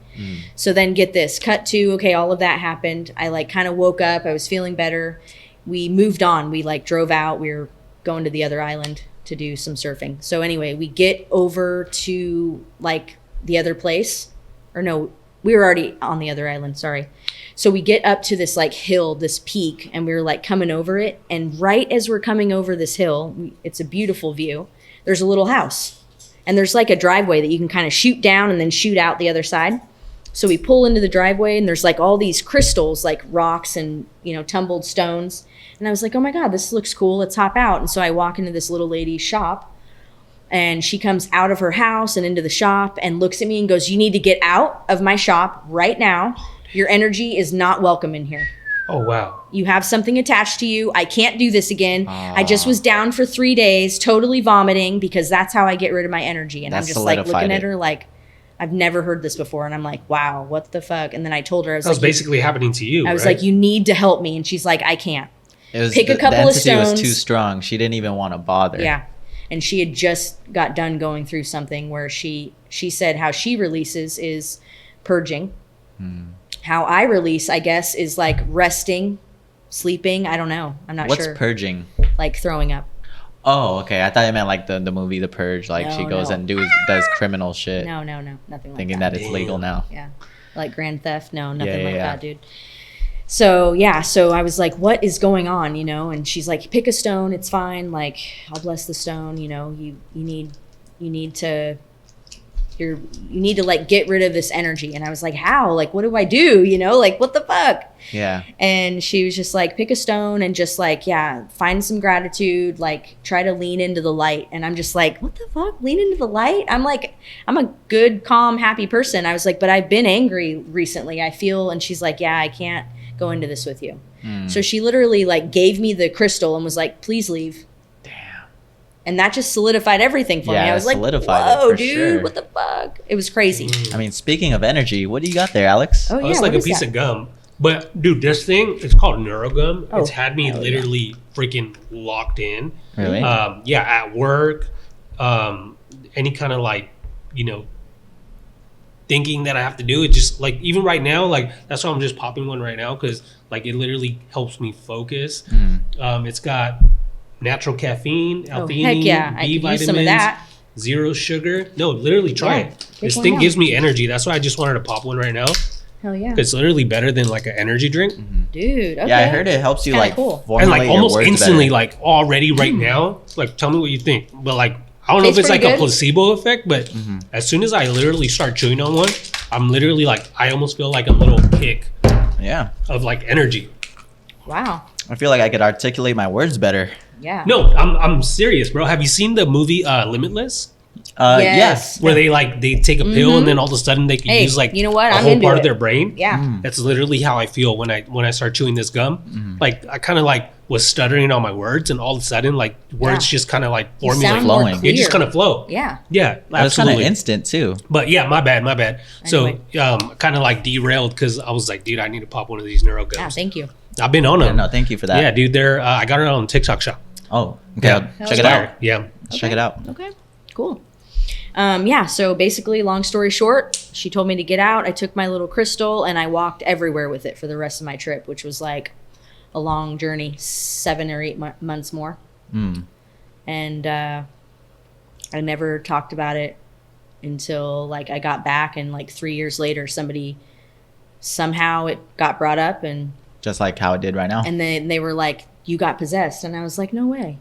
So then get this, cut to, okay, all of that happened. I like kind of woke up. I was feeling better. We moved on. We like drove out. We were going to the other island to do some surfing. So anyway, we get over to like the other place. Or no, we were already on the other island. Sorry. So we get up to this like hill, this peak, and we were like coming over it. And right as we're coming over this hill, it's a beautiful view. There's a little house. And there's like a driveway that you can kind of shoot down and then shoot out the other side. So we pull into the driveway and there's like all these crystals, like rocks and, you know, tumbled stones. And I was like, oh my God, this looks cool. Let's hop out. And so I walk into this little lady's shop and she comes out of her house and into the shop and looks at me and goes, you need to get out of my shop right now. Your energy is not welcome in here. Oh, wow. You have something attached to you. I can't do this again. I just was down for 3 days, totally vomiting because that's how I get rid of my energy. And I'm just like looking at her like, I've never heard this before. And I'm like, wow, what the fuck? And then I told her, I was That was like, basically happening to you, I was right? like, you need to help me. And she's like, I can't. Pick a couple the of entity stones. was too strong. She didn't even want to bother. Yeah. And she had just got done going through something where she said how she releases is purging. How I release, I guess, is like resting, sleeping. I don't know. I'm not sure. What's purging? Like throwing up. Oh, okay. I thought you meant like the movie The Purge. Like she goes and does criminal shit. No, nothing like thinking that. that it's legal now. Yeah. Like grand theft. No, nothing Yeah, like yeah. that, dude. So, yeah. So I was like, what is going on? You know? And she's like, pick a stone. It's fine. Like, I'll bless the stone. You know, you need to like get rid of this energy. And I was like, how? Like, what do I do? You know, like, what the fuck? Yeah. And she was just like, pick a stone and just like, yeah, find some gratitude, like try to lean into the light. And I'm just like, what the fuck? Lean into the light? I'm like, I'm a good, calm, happy person. I was like, but I've been angry recently, I feel. And she's like, yeah, I can't go into this with you. So she literally like gave me the crystal and was like, please leave. And that just solidified everything for me. I was like, whoa, dude, what the fuck? It was crazy. I mean, speaking of energy, what do you got there, Alex? Oh, yeah. It's like a piece of gum. But, dude, this thing, it's called neurogum. Oh, it's had me literally freaking locked in. Really? Yeah, at work, any kind of like, you know, thinking that I have to do it. Just like, even right now, like, that's why I'm just popping one right now because, like, it literally helps me focus. It's got natural caffeine, L-theanine, heck yeah. I B could use vitamins, some of that. zero sugar. No, literally try Yeah, it. take This one thing now. gives me energy. That's why I just wanted to pop one right now. Hell yeah. It's literally better than like an energy drink. Dude, okay. Yeah, I heard it helps you Kinda like cool. formulate And like your almost words instantly, better. like already right now, like tell me what you think. But like, I don't know if Tastes it's like pretty a good. placebo effect, but as soon as I literally start chewing on one, I'm literally like, I almost feel like a little kick Yeah. of like energy. Wow. I feel like I could articulate my words better. Yeah. No, I'm serious, bro. Have you seen the movie Limitless? Yes. Where they take a pill and then all of a sudden they can Hey, use like you know what? a I'm whole into part it. of their brain. Yeah. That's literally how I feel when I start chewing this gum. Like I kind of like was stuttering on my words, and all of a sudden like words just kind of like You formulate. sound more flowing. It just clear. kind of flow. Yeah. Yeah, It was kind of absolutely. instant too. But yeah, my bad. So Anyway. kind of like derailed because I was like, dude, I need to pop one of these neuro Yeah, gums. thank you. I've been on Yeah, them. no, thank you for that. Yeah, dude, they're I got it on TikTok Shop. Oh, okay. Yeah. I'll check it Hell out. Yeah. Let's check it out. Okay, cool. Yeah, so basically, long story short, she told me to get out. I took my little crystal and I walked everywhere with it for the rest of my trip, which was like a long journey, 7 or 8 months more. And I never talked about it until like I got back, and like 3 years later, somehow it got brought up, and Just like how it did right now. then they were like, "You got possessed," and I was like, "No way."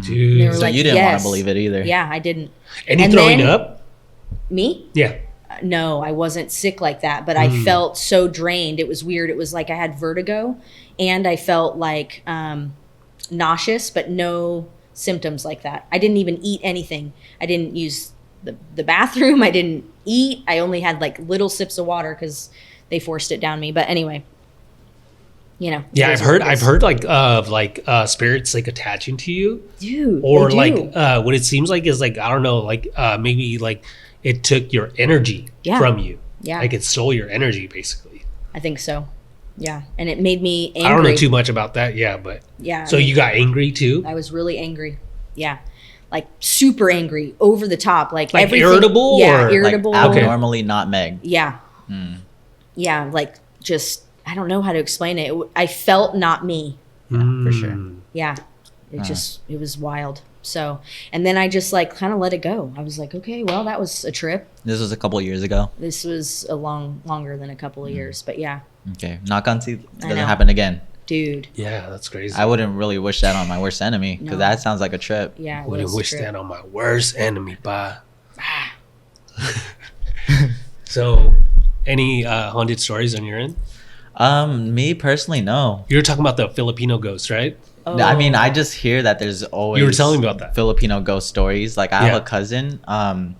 Dude. They were So like, you didn't want "Yes." to believe it either. Yeah, I didn't. Any And throwing then- up? Me? Yeah. No, I wasn't sick like that, but I felt so drained. It was weird. It was like I had vertigo, and I felt like nauseous, but no symptoms like that. I didn't even eat anything. I didn't use the bathroom. I didn't eat. I only had like little sips of water because they forced it down me. But anyway, you know. Yeah, it is I've what it heard is. like of like spirits like attaching to you, Dude, or they like do. what it seems like is like I don't know, like maybe like it took your energy Yeah. from you. Yeah. Like it stole your energy basically. I think so. Yeah, and it made me angry. I don't know too much about that. Yeah, but Yeah. so I mean, you got angry too? I was really angry. Yeah. Like super angry, over the top, like Like everything. irritable Yeah, or, like, irritable. Okay. Abnormally not Meg. Yeah. Yeah, like just I don't know how to explain it. I felt not me. For sure. Yeah. It was wild. So, and then I just like kind of let it go. I was like, okay, well, that was a trip. This was a couple of years ago. This was longer than a couple of years, but yeah, Okay. Knock on teeth. I Doesn't know. happen again. dude. Yeah, that's crazy. I wouldn't really wish that on my worst enemy because No. that sounds like a trip. Yeah, it wouldn't was a wish trip. that on my worst enemy, bye. So, Any haunted stories on your end? Me personally, no. You were talking about the Filipino ghost, right? Oh. I mean, I just hear that there's always You were telling me about that. Filipino ghost stories. Like I have Yeah. a cousin, and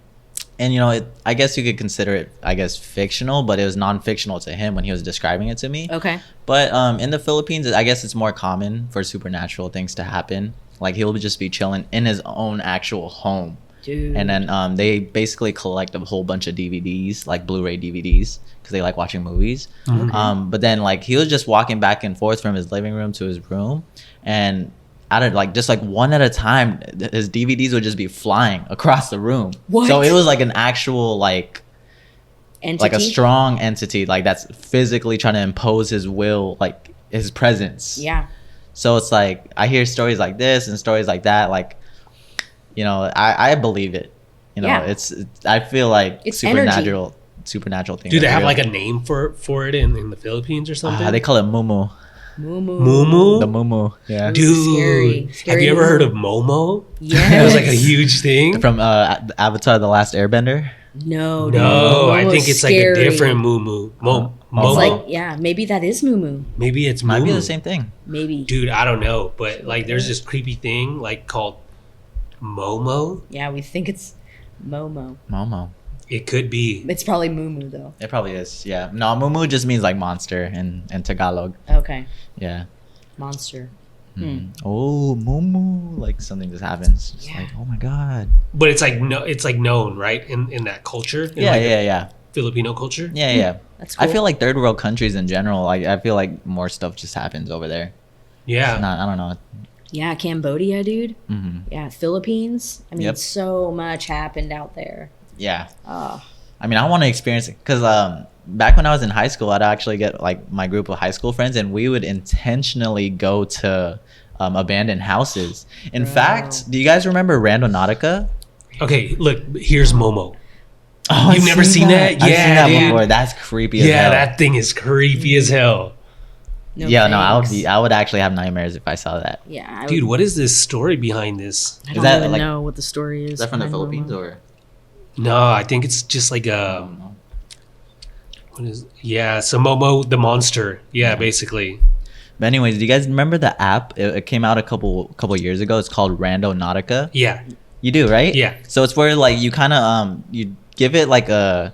I guess you could consider it, I guess, fictional, but it was non-fictional to him when he was describing it to me. Okay. But in the Philippines, I guess it's more common for supernatural things to happen. Like he'll just be chilling in his own actual home. Dude. And then they basically collect a whole bunch of DVDs, like Blu-ray DVDs, because they like watching movies. But then like he was just walking back and forth from his living room to his room, and out of like just like one at a time, his DVDs would just be flying across the room. What? So it was like an actual like a strong entity like that's physically trying to impose his will, like his presence. Yeah. So it's like I hear stories like this and stories like that, like. I believe it. Yeah. It's I feel like It's supernatural things. Do they are have real. like a name for it in the Philippines or something? They call it mumu. Moo Mumu? The mumu. Yeah. Dude, Scary. have Scary you ever Mumu. heard of Momo? Yes. It was like a huge thing. From Avatar: The Last Airbender. No, dude. No, I Momo's think it's like a scary. different Mumu. Momo? It's like, yeah, maybe that is Moo. Maybe it's Might be Mumu. the same thing. Maybe. Dude, I don't know, but like there's this creepy thing like called Momo. Yeah, we think it's Momo. Momo. It could be. It's probably Moo though. It probably is. Yeah. No, mumu just means like monster in Tagalog. Okay. Yeah. Monster. Oh, mumu! Like something just happens. Just Yeah. like, oh my god. But it's like it's like known, right? In that culture. In Yeah, like yeah. Filipino culture. Yeah. That's cool. I feel like third world countries in general, like I feel like more stuff just happens over there. Yeah. I don't know. Yeah, Cambodia, dude. Hmm. Yeah, Philippines. I mean, Yep. so much happened out there. Yeah. Oh, I mean, I want to experience it because back when I was in high school, I'd actually get like my group of high school friends, and we would intentionally go to abandoned houses. In fact, do you guys remember Randonautica? Okay, look, here's Momo. Oh, You've never seen that? I've Yeah, seen that dude. before. That's creepy as Yeah, hell. that thing is creepy as hell. no. Yeah, no, thanks. I would actually have nightmares if I saw that. Yeah, I Dude, would, what is this story behind this? I Is don't that, even like- know what the story is. Is that from the behind Philippines Momo. or? No, I think it's just like what is? Yeah, so Momo the monster. Yeah, basically. But anyways, do you guys remember the app? It came out a couple years ago. It's called Randonautica. Yeah, You do, right? Yeah. So it's where like you kind of you give it like a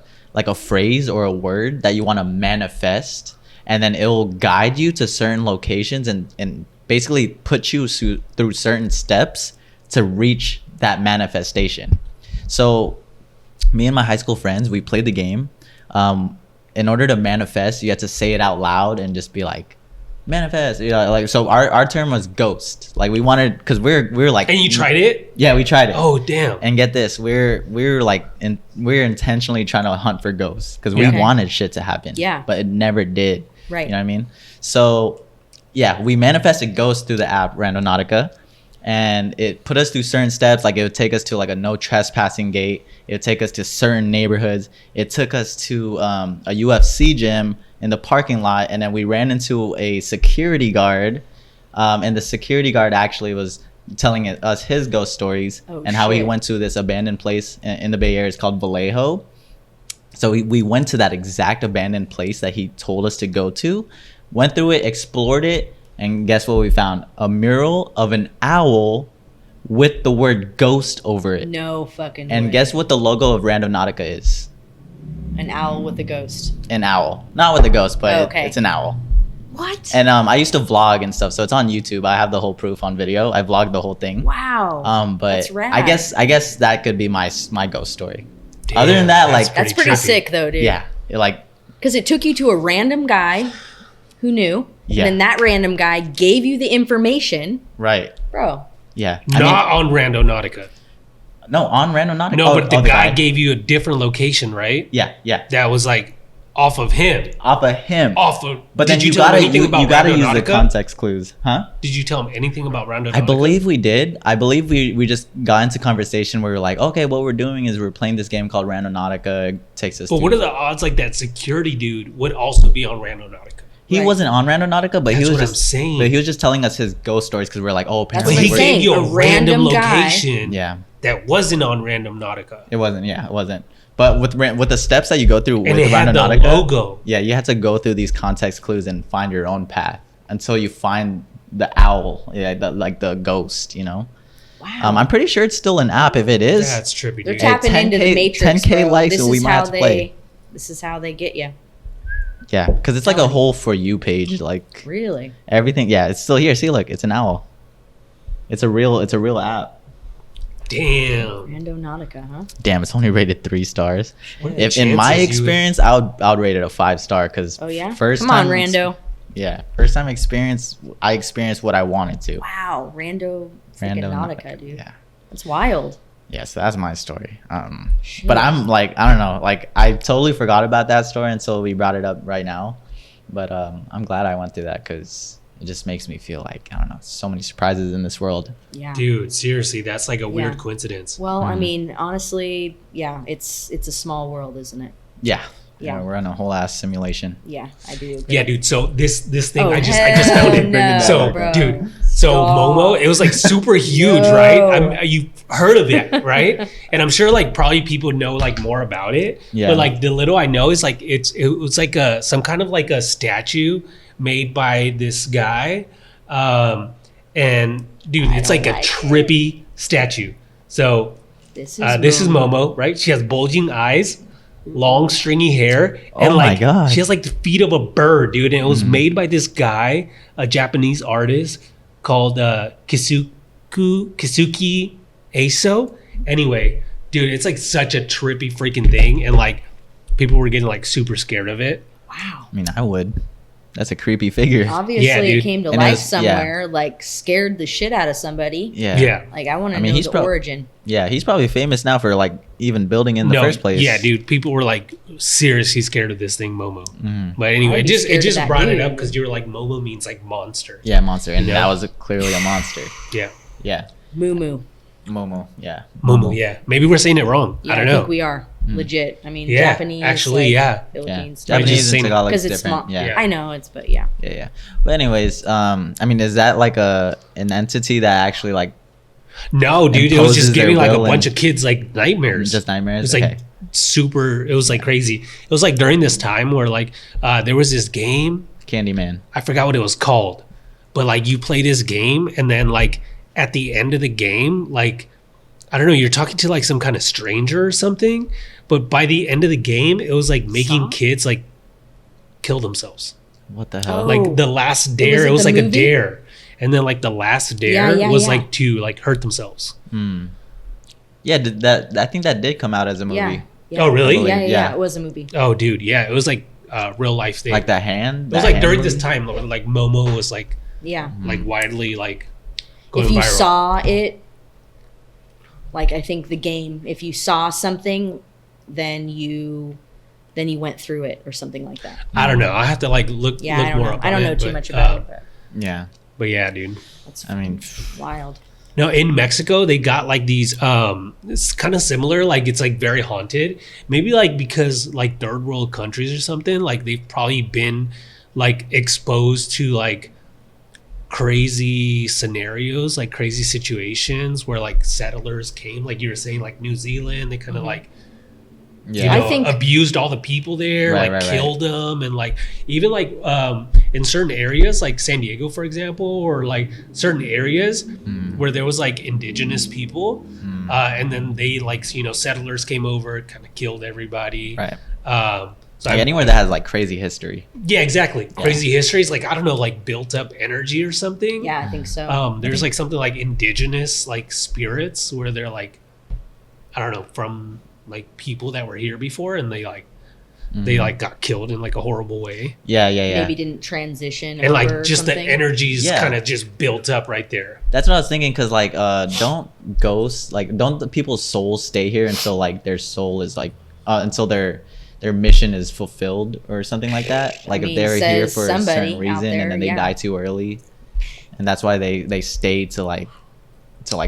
phrase or a word that you want to manifest, and then it will guide you to certain locations and basically put you through certain steps to reach that manifestation. So me and my high school friends, we played the game. In order to manifest, you have to say it out loud and just be like, manifest. Like so our term was ghost. Like we wanted, because we're like, and you tried it? yeah, we tried it. Oh, damn. And get this, we're intentionally trying to hunt for ghosts because we Yeah. wanted shit to happen. Yeah. But it never did. Right. You know what I mean? So yeah, we manifested ghosts through the app Randonautica, and it put us through certain steps. Like it would take us to like a no trespassing gate. It would take us to certain neighborhoods. It took us to a UFC gym in the parking lot, and then we ran into a security guard, and the security guard actually was telling us his ghost stories and how he shit. went to this abandoned place in the Bay Area. It's called Vallejo. So we went to that exact abandoned place that he told us to go to, went through it, explored it, and guess what we found? A mural of an owl with the word ghost over it. No fucking And way. guess what the logo of Randonautica is? An owl with a ghost. An owl. Not with a ghost, but Oh, okay. it's an owl. What? And I used to vlog and stuff, so it's on YouTube. I have the whole proof on video. I vlogged the whole thing. Wow. But That's rad. I guess that could be my ghost story. Damn, Other than that, like That's pretty trippy. sick though, dude. yeah, like Because it took you to a random guy who knew. Yeah. And then that random guy gave you the information. right. Bro. Yeah. Not on Randonautica. No, on Randonautica. No, but the oh, guy gave you a different location, right? Yeah, yeah. That was like off of him. Off of him. Off of. But did then you you tell him gotta anything about you gotta use the Randonautica? context clues, huh? Did you tell him anything about Randonautica? I believe we did. I believe we just got into conversation where we were like, okay, what we're doing is we're playing this game called Randonautica. It takes us. But to- what are the odds like that security dude would also be on Randonautica? He Right. wasn't on Randonautica, but he That's was what I'm just saying. But he was just telling us his ghost stories because we're like, oh, That's But what apparently he I'm we're- saying. gave you a A random random guy. location yeah, that wasn't on Randonautica. it wasn't. Yeah, it wasn't. But with the steps that you go through And with it had the Randonautica, logo. yeah, you had to go through these context clues and find your own path until you find the owl, like the ghost, you know. Wow. I'm pretty sure it's still an app. If it is, That's trippy, They're dude. tapping 10K into the matrix, 10K bro. likes This and we is might how have to play. This is how they get you. Yeah, because it's like a whole For You page, like Really? everything. Yeah, it's still here. See, look, it's an owl. It's a real app. Damn. Randonautica, huh? Damn, it's only rated 3 stars. What are the If in my chances you would- experience, I would rate it a 5-star because Oh yeah. first Come on, time Rando. Yeah, first time experience, I experienced what I wanted to. Wow, Rando freaking Nautica, dude. Yeah. That's wild. Yeah, so that's my story. Shit. But I'm like, I don't know, like I totally forgot about that story until we brought it up right now. But I'm glad I went through that because it just makes me feel like, I don't know, so many surprises in this world. Yeah. Dude, seriously, that's like a weird Yeah. coincidence. Well, I mean, honestly, yeah, it's a small world, isn't it? Yeah. Yeah. We're in a whole ass simulation. Yeah, I do agree. Yeah, dude. So this thing, Oh, I just found it. no, So, bro. dude. So Stop. Momo, it was like super huge, No. right? You've heard of it, right? And I'm sure like probably people know like more about it. Yeah. But like the little I know is like it was like some kind of like a statue made by this guy, and dude, it's like a like it. trippy statue. So This this is Momo, right? She has bulging eyes, long stringy hair, and Oh my like God. she has like the feet of a bird, dude. And it was made by this guy, a Japanese artist called Kisuki Aso. Anyway, dude, it's like such a trippy freaking thing, and like people were getting like super scared of it. Wow. I mean, I would. That's a creepy figure. Obviously, Yeah, it dude. came to And it life was- yeah. somewhere, like scared the shit out of somebody. Yeah. Yeah. Like, I want to I mean, know he's the origin. Yeah, he's probably famous now for like even building in the first place. Yeah, dude. People were like seriously scared of this thing, Momo. Mm-hmm. But anyway, I'd be it scared of just that brought it dude. up because you were like Momo means like monster. Yeah, monster. And You that know? was clearly a monster. Yeah. Yeah. Moo Moo. Momo. Yeah. Momo. Yeah. Maybe we're saying it wrong. Yeah, I I, don't know. think we are. Legit. I mean, Yeah, Japanese. actually, like, yeah. Yeah. Philippines. Right, Japanese just and saying- Tagalog is Because it's different. small. Yeah. Yeah. I know it's, but yeah. Yeah, yeah. But anyways, I mean, is that like an entity that actually like No, dude, it was imposes just their giving like a will bunch and- of kids like nightmares. just nightmares? It was like Okay. super. It was like crazy. It was like during this time where like there was this game. Candyman? I forgot what it was called, but like you play this game and then like at the end of the game, like I don't know, you're talking to like some kind of stranger or something. But by the end of the game, it was like making Saw? kids like kill themselves. What the hell? Oh. Like the last dare, it it was the like a movie? dare, and then like the last dare yeah, was yeah. like to like hurt themselves. Yeah, did that I think that did come out as a movie. Yeah. yeah. Oh, really? Yeah, yeah, Yeah. It was a movie. Oh, dude, yeah, it was like a real life thing. Like that hand. It was that like hand during movie? this time, like Momo was like Yeah. like widely like going If you viral. saw it, like I think the game, if you saw something, then you went through it or something like that. I don't know. I have to like look Yeah, look I don't more know. up. I on don't know it, too but, much about it, but Yeah. But yeah, dude. that's I mean, wild. No, in Mexico they got like these it's kind of similar, like it's like very haunted. Maybe like because like third world countries or something, like they've probably been like exposed to like crazy scenarios, like crazy situations where like settlers came, like you were saying, like New Zealand, they kind of like yeah. you know, I think- abused all the people there, Right, like right, killed them, and like even like in certain areas, like San Diego, for example, or like certain areas where there was like indigenous people, and then they like you know settlers came over, kind of killed everybody. Right. So Like anywhere that has like crazy history. yeah, exactly. Crazy histories, like I don't know, like built up energy or something. Yeah, I think so. There's like something like indigenous like spirits where they're like, I don't know, from like people that were here before and they like got killed in like a horrible way. Yeah, yeah, yeah. Maybe didn't transition And over like or just something. the energies Yeah. kind of just built up right there. That's what I was thinking. Cause like, don't ghosts like don't the people's souls stay here until like their soul is like until their mission is fulfilled or something like that. Like mean, if they're here says for a somebody certain out reason there, and then they yeah. die too early, and that's why they stay to like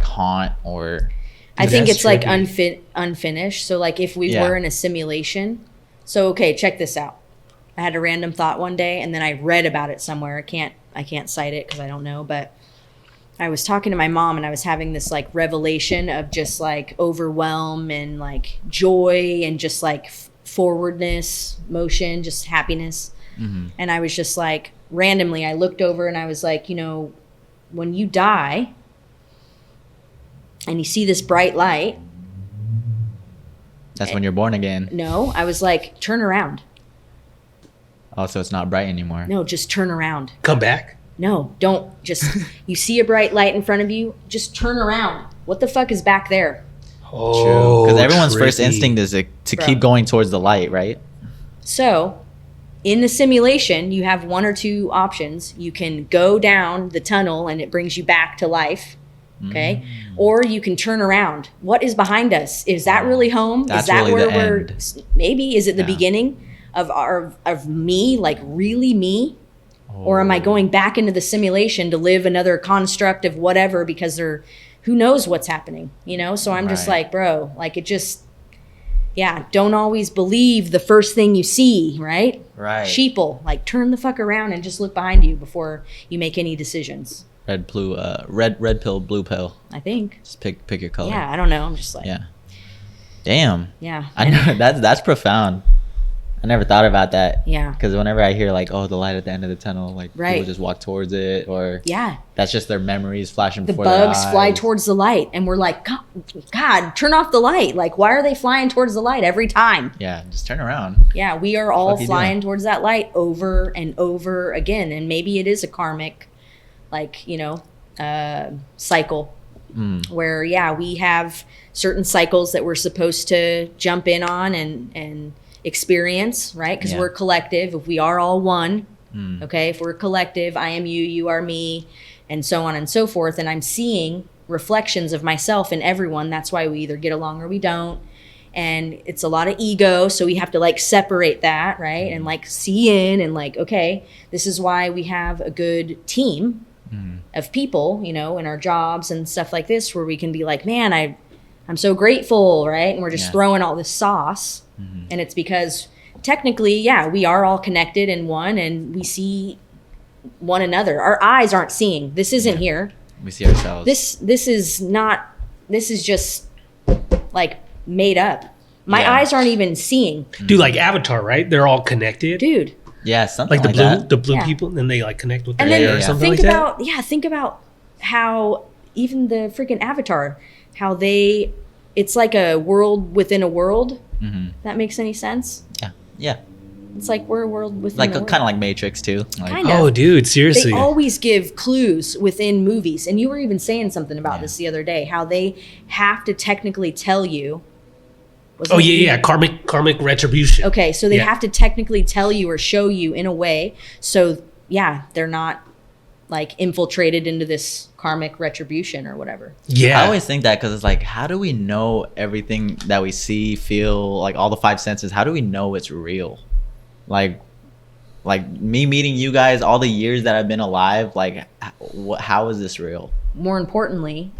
haunt or I Dude, think that's it's like trippy. unfinished. So like if we Yeah. were in a simulation. So okay, check this out. I had a random thought one day and then I read about it somewhere. I can't cite it because I don't know, but I was talking to my mom and I was having this like revelation of just like overwhelm and like joy and just like forwardness, motion, just happiness. And I was just like, randomly, I looked over and I was like, you know, when you die and you see this bright light. That's when you're born again. No, I was like, turn around. Oh, so it's not bright anymore. No, just turn around. Come back. No, don't. Just, you see a bright light in front of you, just turn around. What the fuck is back there? Oh, because everyone's first tricky. instinct is to keep going towards the light, right? So, in the simulation, you have one or two options. You can go down the tunnel and it brings you back to life, okay? Or you can turn around. What is behind us? Is that really home? That's is that really where the we're? end. Maybe is it the beginning of me, like really me? Or am I going back into the simulation to live another construct of whatever because who knows what's happening, you know? So I'm just like, bro, like it just, don't always believe the first thing you see, right? Right. Sheeple, like turn the fuck around and just look behind you before you make any decisions. Red pill, blue pill. I think. Just pick your color. Yeah, I don't know. I'm just like. Yeah. Damn. Yeah. I know that's profound. I never thought about that. Yeah. Because whenever I hear like, oh, the light at the end of the tunnel, like people just walk towards it, or that's just their memories flashing before their eyes. The bugs fly towards the light, and we're like, God, turn off the light. Like, why are they flying towards the light every time? Yeah, just turn around. Yeah, we are all flying towards that light over and over again, and maybe it is a karmic, like, you know, cycle. Where we have certain cycles that we're supposed to jump in on and experience, right? Because we're collective. If we are all one, okay, if we're collective, I am you, you are me, and so on and so forth, and I'm seeing reflections of myself in everyone. That's why we either get along or we don't, and it's a lot of ego, so we have to like separate that, right? And like see in and like, okay, this is why we have a good team of people, you know, in our jobs and stuff like this, where we can be like, man, I'm so grateful, right? And we're just throwing all this sauce. And it's because technically, we are all connected in one, and we see one another. Our eyes aren't seeing. This isn't here. We see ourselves. This is not, this is just like made up. My eyes aren't even seeing. Dude, like Avatar, right? They're all connected. Dude. Yeah, something like that. The blue people, and then they like connect with the and then air or something think like about, that. think about how even the freaking Avatar, how it's like a world within a world. That makes any sense? Yeah. It's like we're a world within like a world. Kind of like Matrix too. Like, Kind of. Oh, dude, seriously. They always give clues within movies, and you were even saying something about this the other day. How they have to technically tell you. Karmic retribution. Okay, so they have to technically tell you or show you in a way, so they're not like infiltrated into this karmic retribution or whatever. I always think that because it's like, how do we know everything that we see, feel, like all the five senses? How do we know it's real? Like me meeting you guys, all the years that I've been alive, like how is this real? More importantly,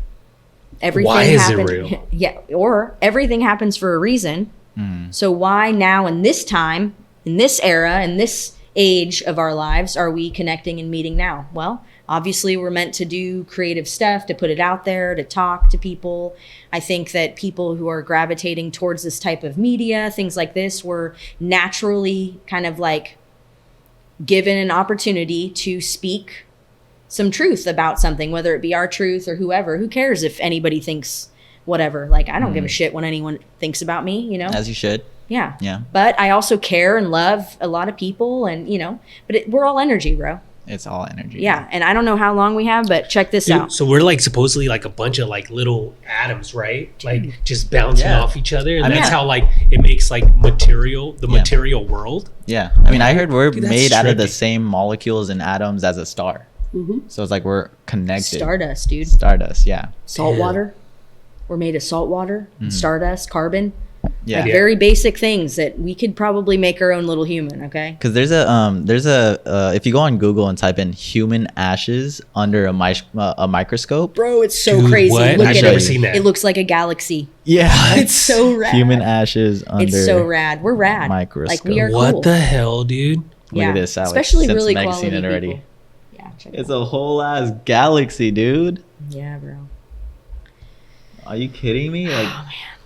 everything why is happened, it real? Or everything happens for a reason. So why now in this time, in this era, in this age of our lives are we connecting and meeting now? Well, obviously we're meant to do creative stuff, to put it out there, to talk to people. I think that people who are gravitating towards this type of media, things like this, were naturally kind of like given an opportunity to speak some truth about something, whether it be our truth or whoever. Who cares if anybody thinks whatever? Like, I don't give a shit when anyone thinks about me, you know? As you should. Yeah. But I also care and love a lot of people, and, you know, but we're all energy, bro. It's all energy. Yeah. And I don't know how long we have, but check this out. So we're like supposedly like a bunch of like little atoms, right? Like just bouncing off each other. And that's how like it makes like material world. Yeah. I mean, I heard we're made out of the trippy. same molecules and atoms as a star. So it's like we're connected. Stardust, dude. Stardust, yeah. Salt water. We're made of salt water, stardust, carbon. Yeah. Like very basic things that we could probably make our own little human, okay? Because there's a if you go on Google and type in human ashes under a microscope. Bro, it's so Dude, crazy. what? Look I've at never it. seen that. It looks like a galaxy. Yeah. It's so rad. Human ashes under It's so rad. We're rad. microscope. Like, we are What cool. the hell, dude? Look at this, Alex. Especially Since really Meg's quality seen it already. people. Yeah, check It's it out. a whole ass galaxy, dude. Yeah, bro. Are you kidding me? Like, Oh man.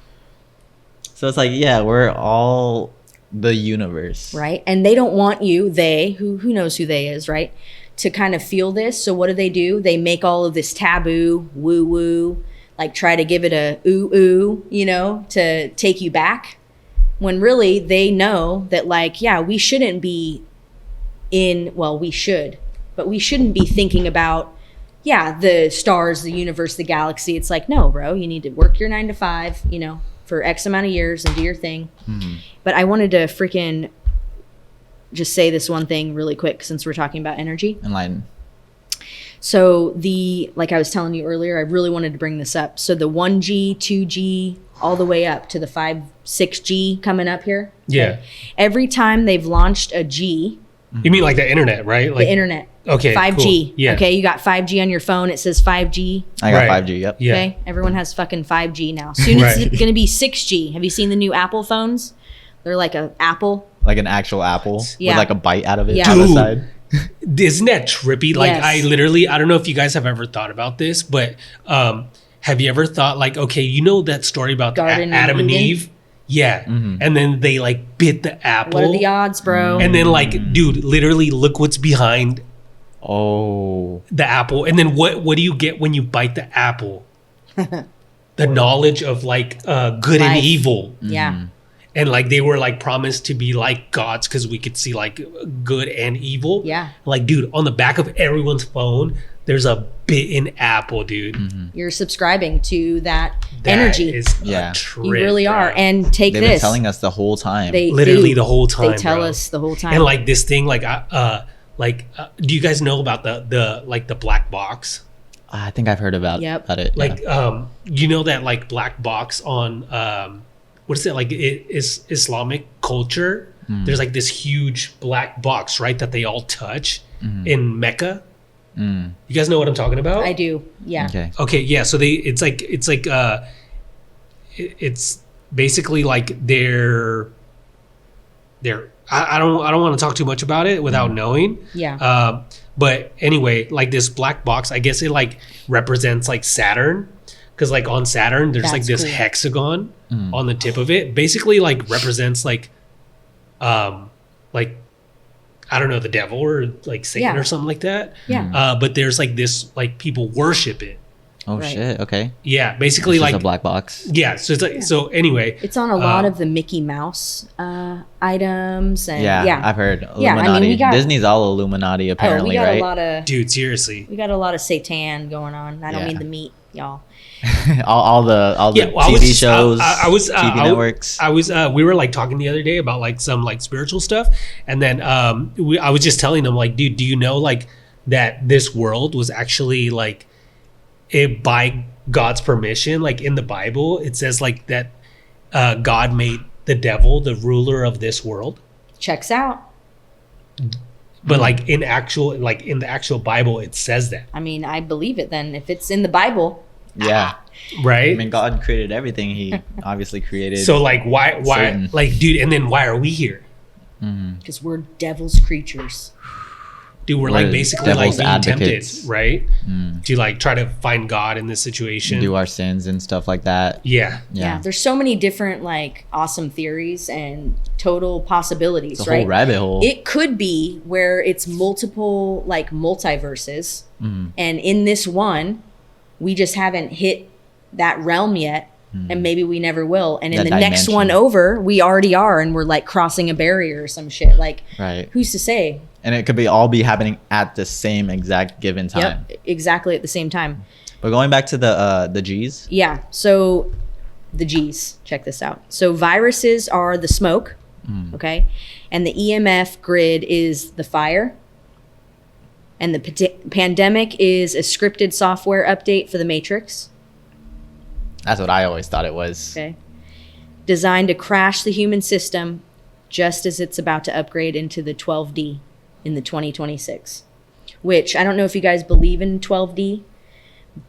so it's like, yeah, we're all the universe. Right? And they don't want you, who knows who they is, right? To kind of feel this. So what do? They make all of this taboo, woo woo, like try to give it a ooh ooh, you know, to take you back. When really they know that like, yeah, we shouldn't be we should, but we shouldn't be thinking about, yeah, the stars, the universe, the galaxy. It's like, no, bro, you need to work your 9 to 5, you know, for X amount of years and do your thing. Mm-hmm. But I wanted to freaking just say this one thing really quick since we're talking about energy. Enlighten. So like I was telling you earlier, I really wanted to bring this up. So the 1G, 2G, all the way up to the 5, 6G coming up here. Yeah. Every time they've launched a G, You mean like the internet, right? Like the internet. Okay. 5G. Cool. Yeah. Okay, you got 5G on your phone. It says 5G. I got Right. 5G. Yep. Yeah. Okay, everyone has fucking 5G now. Soon it's Right. going to be 6G. Have you seen the new Apple phones? They're like a Apple. Like an actual apple Yeah. with like a bite out of it Yeah. on the Dude. side. Isn't that trippy? Like Yes. I don't know if you guys have ever thought about this, but have you ever thought like, okay, you know that story about Garden of Adam and Eden? Eve? Yeah. Mhm. And then they like bit the apple. What are the odds, bro? And then like, dude, literally look what's behind Oh. the apple. And then what do you get when you bite the apple? The knowledge of like good and Life. evil. Yeah. And like they were like promised to be like gods because we could see like good and evil. Yeah. Like, dude, on the back of everyone's phone, there's a bitten apple, dude. You're subscribing to that, That energy. is Yeah. a trip, You really bro. are. And take They've this. been telling us the whole time. They Literally do. the whole time. They tell bro. us the whole time. And like this thing, like do you guys know about the like the black box? I think I've heard about Yep. it. Like yeah. you know that like black box on what is it, like it is Islamic culture? There's like this huge black box, right, that they all touch in Mecca. Mm. You guys know what I'm talking about? I do. Yeah. Okay. Yeah, so it's basically like they're I don't want to talk too much about it without knowing. Yeah. But anyway, like this black box, I guess it like represents like Saturn, because like on Saturn there's like That's this cool. hexagon on the tip of it. Basically, like represents like I don't know, the devil or like Satan Yeah. or something like that. Yeah. But there's like this, like people worship it. Oh Right. shit. Okay. Yeah, basically It's just like a black box. yeah. So it's like so anyway. It's on a lot of the Mickey Mouse items. And Yeah, I've heard Yeah, I mean, Illuminati. we got- Disney's all Illuminati apparently, we got right? a lot of Dude, seriously. we got a lot of satan going on. I don't Yeah. mean the meat, y'all. all the Yeah, well, I TV was just- shows, I was TV networks. I was we were like talking the other day about like some like spiritual stuff, and then I was just telling them like, dude, do you know like that this world was actually like it by God's permission? Like in the Bible, it says like that God made the devil the ruler of this world. Checks out. But like in the actual Bible, it says that, I mean, I believe it then. If it's in the Bible, Yeah, right? I mean, God created everything. He obviously created. So like why Satan. like dude, and then why are we here? because we're devil's creatures. Dude, we're We're like basically like devil's being advocates. tempted, right? To like try to find God in this situation. do our sins and stuff like that. Yeah. Yeah. There's so many different like awesome theories and total possibilities, It's a right? whole rabbit hole. It could be where it's multiple like multiverses, and in this one, we just haven't hit that realm yet, and maybe we never will. And in That the next dimension. one over, we already are, and we're like crossing a barrier or some shit. Like, Right. who's to say? And it could be all be happening at the same exact given time. Yep, exactly at the same time. But going back to the G's. Yeah. So the G's, check this out. So viruses are the smoke, okay? And the EMF grid is the fire. And the pandemic is a scripted software update for the Matrix, That's what I always thought it was. okay? Designed to crash the human system just as it's about to upgrade into the 12D in the 2026. Which, I don't know if you guys believe in 12D,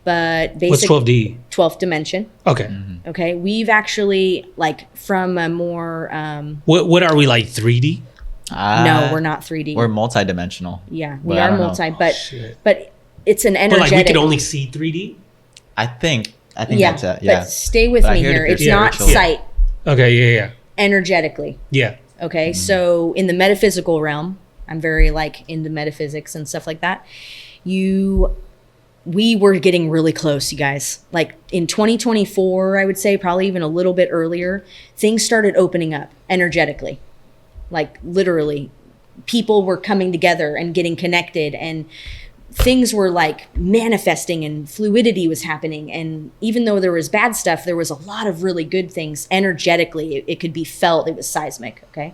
but What's basically 12D? 12th dimension. Okay. Okay, we've actually like from a more What are we like 3D? No, we're not 3D. We're multidimensional. Yeah, we But I are don't know. multi, Shit. but it's an But energetic. like we could only see 3D. I think yeah, that's it. Yeah. but stay with But I me heard here. if It's you're not spiritual- sight, Okay, yeah. energetically. Yeah. Okay, so in the metaphysical realm, I'm very like into metaphysics and stuff like that. We were getting really close, you guys. Like in 2024, I would say, probably even a little bit earlier, things started opening up energetically. Like literally, people were coming together and getting connected, and things were like manifesting, and fluidity was happening. And even though there was bad stuff, there was a lot of really good things energetically. It could be felt. It was seismic. Okay.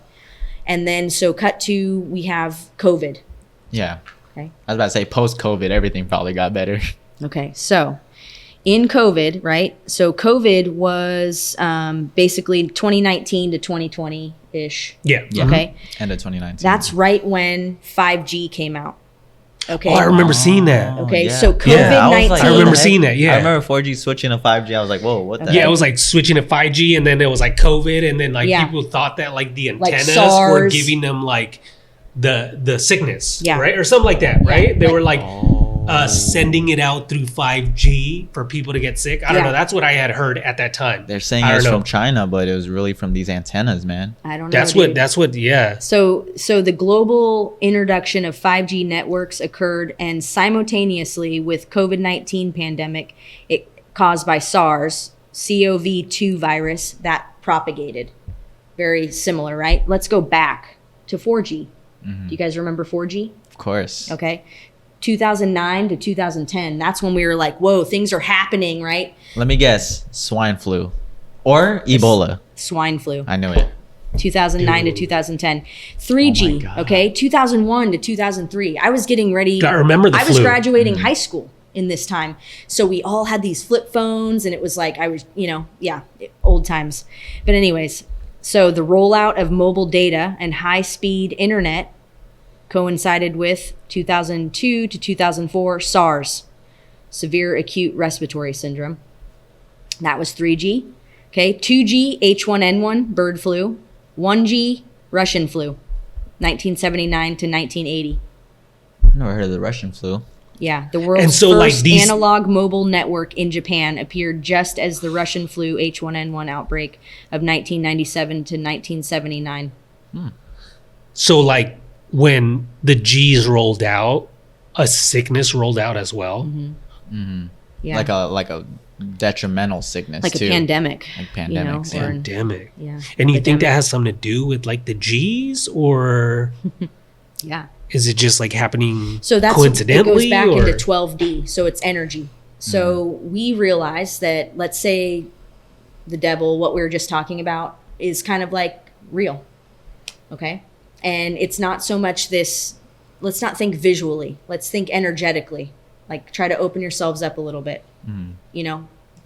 And then, so cut to, we have COVID. Yeah. Okay. I was about to say post-COVID, everything probably got better. Okay. So in COVID, right? So COVID was basically 2019 to 2020 ish. Yeah. Yeah. Okay. End of 2019. That's right when 5G came out. Okay. Oh, I remember seeing that. Okay, yeah. so Yeah, I was COVID-19. like, I remember what the seeing heck? that, yeah. I remember 4G switching to 5G. I was like, whoa, what the Okay. Yeah, heck? it was like switching to 5G, and then it was like COVID, and then like Yeah. people thought that like the Like antennas were SARS. giving them like the sickness, Yeah. right, or something like that, right? They like- were like Oh. sending it out through 5G for people to get sick. I don't Yeah. know. That's what I had heard at that time. They're saying I it's don't know. from China, but it was really from these antennas, man. I don't know. That's dude. what. Yeah. So the global introduction of 5G networks occurred, and simultaneously with COVID-19 pandemic, it caused by SARS, CoV-2 virus that propagated. Very similar, right? Let's go back to 4G. Do you guys remember 4G? Of course. Okay. 2009 to 2010. That's when we were like, whoa, things are happening, right? Let me guess. Swine flu. Or Ebola. Swine flu. I knew it. 2009 to Dude. 2010. 3G, Oh my God. okay? 2001 to 2003. I was getting ready. I remember the I was flu. graduating high school in this time. So we all had these flip phones, and it was like, I was, old times. But anyways, so the rollout of mobile data and high-speed internet coincided with 2002 to 2004 SARS, severe acute respiratory syndrome. That was 3G. Okay, 2G H1N1 bird flu, 1G Russian flu, 1979 to 1980. I never heard of the Russian flu. Yeah, the world's And so, like, first these- analog mobile network in Japan appeared just as the Russian flu H1N1 outbreak of 1997 to 1979. So like when the G's rolled out, a sickness rolled out as well. Yeah, Like a detrimental sickness like too. a pandemic. Like pandemics, or- Pandemic. yeah. And you think epidemic. that has something to do with like the G's, or Yeah. is it just like happening So that's, it coincidentally? goes back or? into 12D. So it's energy. So we realize that, let's say the devil, what we were just talking about, is kind of like real. Okay. And it's not so much this, let's not think visually. Let's think energetically. Like, try to open yourselves up a little bit,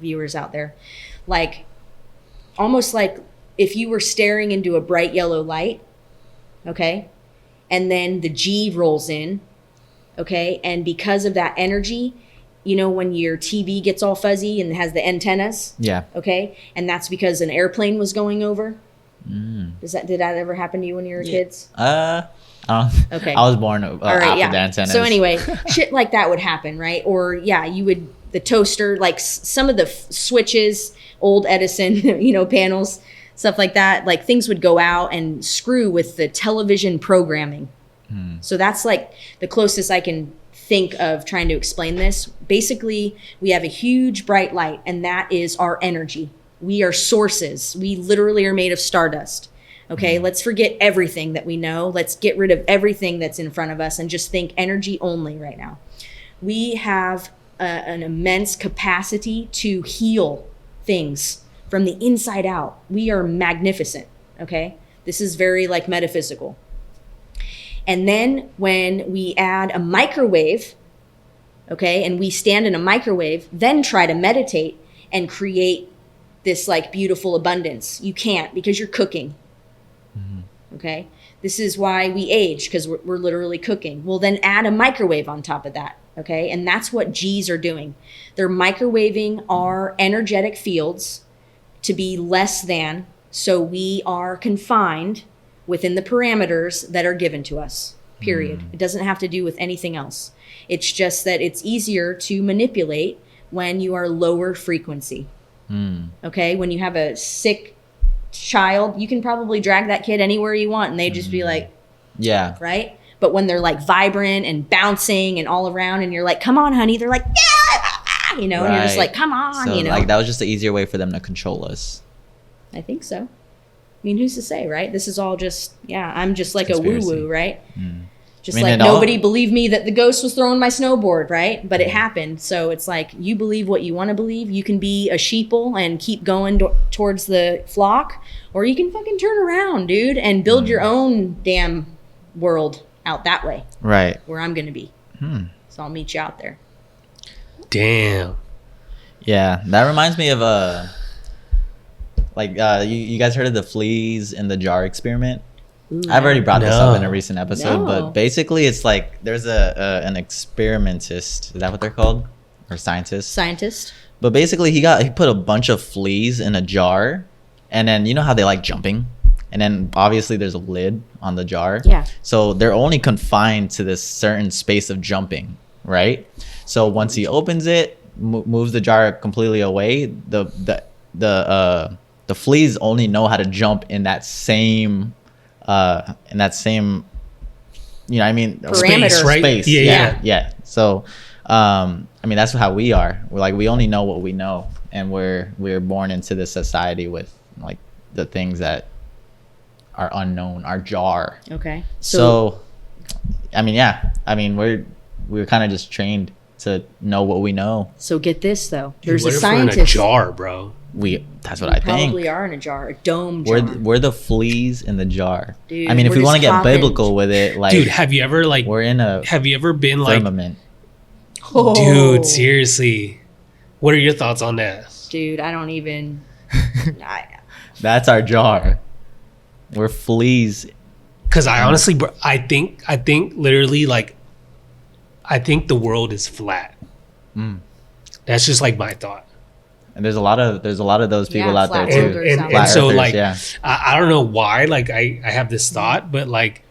viewers out there. Like, almost like if you were staring into a bright yellow light, okay? And then the G rolls in, okay? And because of that energy, when your TV gets all fuzzy and has the antennas, Yeah. okay? And that's because an airplane was going over. Did that ever happen to you when you were kids? I don't. Okay. I was born after the antennas. So anyway, shit like that would happen, right? Or the toaster, like some of the switches, old Edison, panels, stuff like that, like things would go out and screw with the television programming. So that's like the closest I can think of trying to explain this. Basically, we have a huge bright light, and that is our energy. We are sources. We literally are made of stardust. Okay, let's forget everything that we know. Let's get rid of everything that's in front of us and just think energy only right now. We have an immense capacity to heal things from the inside out. We are magnificent. Okay, this is very like metaphysical. And then when we add a microwave, okay, and we stand in a microwave, then try to meditate and create this like beautiful abundance. You can't, because you're cooking. Okay, this is why we age, because we're literally cooking. Well, then add a microwave on top of that. Okay, and that's what G's are doing. They're microwaving our energetic fields to be less than, so we are confined within the parameters that are given to us, period. It doesn't have to do with anything else. It's just that it's easier to manipulate when you are lower frequency. Okay, when you have a sick child, you can probably drag that kid anywhere you want and they just be like, yeah, right? But when they're like vibrant and bouncing and all around and you're like, come on, honey, they're like, yeah, you know, and you're just like, come on, so, you know. like, that was just the easier way for them to control us. I think so. I mean, who's to say, right? This is all just, I'm just like Conspiracy. a woo-woo, right? Just I mean, like nobody believed me that the ghost was throwing my snowboard, right? But it happened. So it's like, you believe what you want to believe. You can be a sheeple and keep going towards the flock, or you can fucking turn around, dude, and build your own damn world out that way. Right. Where I'm going to be. So I'll meet you out there. Damn. Yeah, that reminds me of you guys heard of the fleas in the jar experiment? Ooh, I've already brought this No. up in a recent episode, No. but basically it's like there's an experimentist. Is that what they're called? Or scientist? Scientist. But basically he put a bunch of fleas in a jar, and then you know how they like jumping? And then obviously there's a lid on the jar. Yeah. So they're only confined to this certain space of jumping, right? So once he opens it, moves the jar completely away, the fleas only know how to jump in that same you know what I mean, Parameter. Space, right? space. Yeah. So I mean, that's how we are. We're like, we only know what we know, and we're born into this society with like the things that are unknown, our jar. Okay. So I mean, we're kind of just trained to know what we know. So get this though. Dude, There's what a if we're in scientist. a jar, bro? That's what I think. Probably are in a jar, a dome jar. We're the fleas in the jar. Dude, I mean, if we're we want to just get hopping. biblical with it, like, Dude, have you ever like we're in a have you ever been like firmament. Oh. dude, seriously? What are your thoughts on that? Dude, I don't even. That's our jar. We're fleas. Because I honestly, bro, I think literally like, I think the world is flat. That's just like my thought. And there's a lot of those people Yeah, out there flat too. earthers And, out and, there. and so Flat like, earthers, I don't know why, like I have this thought, but like,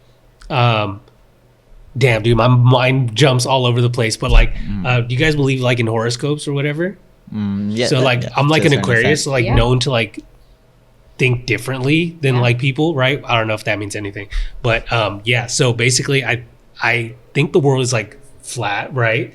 damn, dude, my mind jumps all over the place. But like, do you guys believe like in horoscopes or whatever? Yeah, So like, I'm like to a an certain Aquarius, extent. so like Yeah. known to like think differently than like people, right? I don't know if that means anything, but yeah. So basically, I think the world is like flat, right?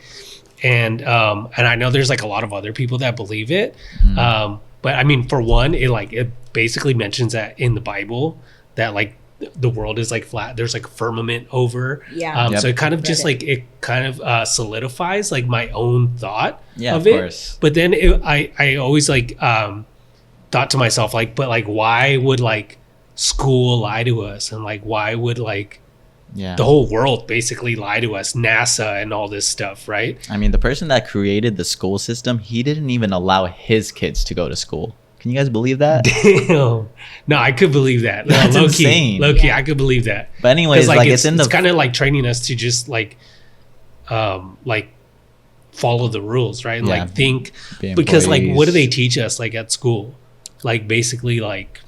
And I know there's like a lot of other people that believe it, but I mean, for one, it basically mentions that in the Bible that like the world is like flat. There's like firmament over, Yeah. So it kind of Read just it. like it kind of solidifies like my own thought of it. course. But then I always like thought to myself like, but like why would like school lie to us, and like why would like the whole world basically lie to us, NASA and all this stuff, right? I mean, the person that created the school system, he didn't even allow his kids to go to school. Can you guys believe that? Damn. No, I could believe that. That's low insane. Key, Yeah. I could believe that. But anyways, 'Cause, like it's in the kind of like training us to just like follow the rules, right? Yeah. Like think, Be because like what do employees. they teach us like at school? Like basically like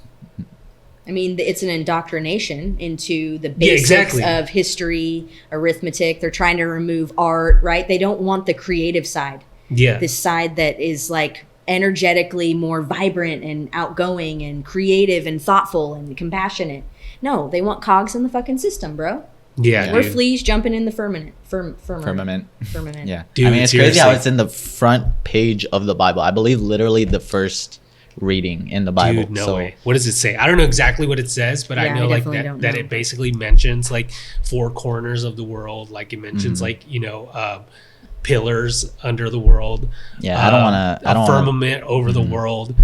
I mean, it's an indoctrination into the Yeah, basics exactly. of history, arithmetic. They're trying to remove art, right? They don't want the creative side, yeah. this side that is like energetically more vibrant and outgoing and creative and thoughtful and compassionate. No, they want cogs in the fucking system, bro. Yeah, We're dude. fleas jumping in the firmament. firmament. Firmament. Yeah. Dude, I mean, it's crazy how seriously. it's in the front page of the Bible. I believe literally the first reading in the Bible. Dude, no So, way. What does it say? I don't know exactly what it says, but I Yeah, know I like definitely don't that know. it basically mentions like four corners of the world. Like it mentions Mm-hmm. like, you know, pillars under the world. Yeah, I don't wanna- I don't wanna- firmament over the world.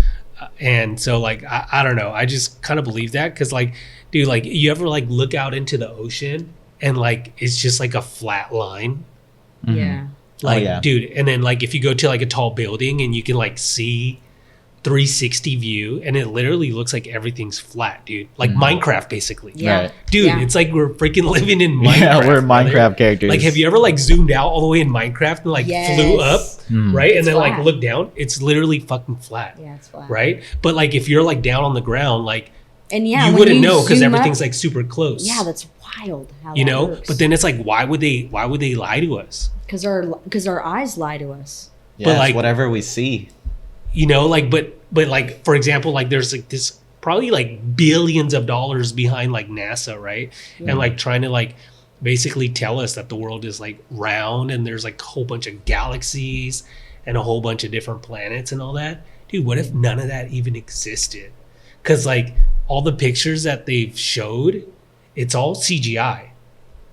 And so like, I don't know. I just kind of believe that. Cause like, dude, like you ever like look out into the ocean and like, it's just like a flat line. Yeah. Like, yeah. dude, and then like if you go to like a tall building and you can like see 360 view, and it literally looks like everything's flat, dude. Like Minecraft, basically. Yeah. Right. Dude, Yeah. it's like we're freaking living in Minecraft. Yeah, we're brother. Minecraft characters. Like, have you ever like zoomed out all the way in Minecraft and like flew up, Yes. right? It's And then like flat. look down. It's literally fucking flat, Yeah, it's flat. right? But like if you're like down on the ground, like And yeah, you when wouldn't know because zoom everything's up- like super close. Yeah, that's wild. How you that know. works. But then it's like, why would they lie to us? because our eyes lie to us. Yeah, But, it's like- whatever we see. You know, like, but like, for example, like there's like this probably like billions of dollars behind like NASA, right? Yeah. And like trying to like basically tell us that the world is like round and there's like a whole bunch of galaxies and a whole bunch of different planets and all that. Dude, what if none of that even existed? Because like all the pictures that they've showed, it's all CGI.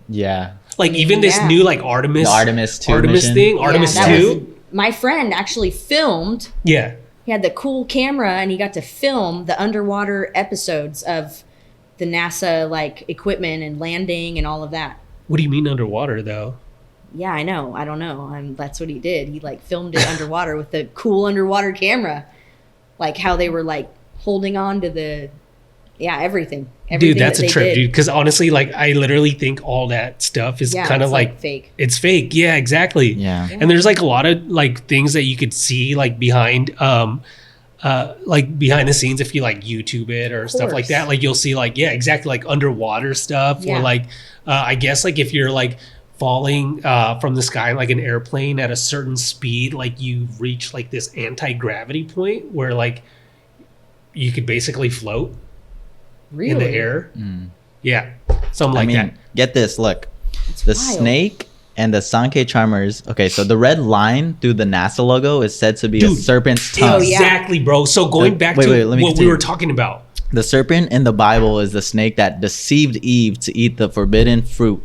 Yeah. Like even this Yeah. new like Artemis The Artemis 2 mission. thing, Artemis that was- 2. my friend actually filmed. Yeah. He had the cool camera and he got to film the underwater episodes of the NASA like equipment and landing and all of that. What do you mean underwater though? Yeah, I know. I don't know. That's what he did. He like filmed it underwater with the cool underwater camera, like how they were like holding on to the, everything. Dude, that's that a they trip, did. dude. Because honestly, like I literally think all that stuff is Yeah, kind of it's, like fake. it's fake. Yeah, exactly. Yeah. And there's like a lot of like things that you could see like behind the scenes if you like YouTube it or stuff like course. that. Like you'll see like exactly like underwater stuff Yeah. or like I guess like if you're like falling from the sky like an airplane at a certain speed, like you reach like this anti-gravity point where like you could basically float Really? in the air. Yeah, something like that. Get this. Look, It's the wild. snake and the Sankey charmers. Okay, so the red line through the NASA logo is said to be a Dude, serpent's tongue. Oh, yeah. Exactly, bro. So going The- back wait, to wait, let me what we continue. were talking about. The serpent in the Bible is the snake that deceived Eve to eat the forbidden fruit.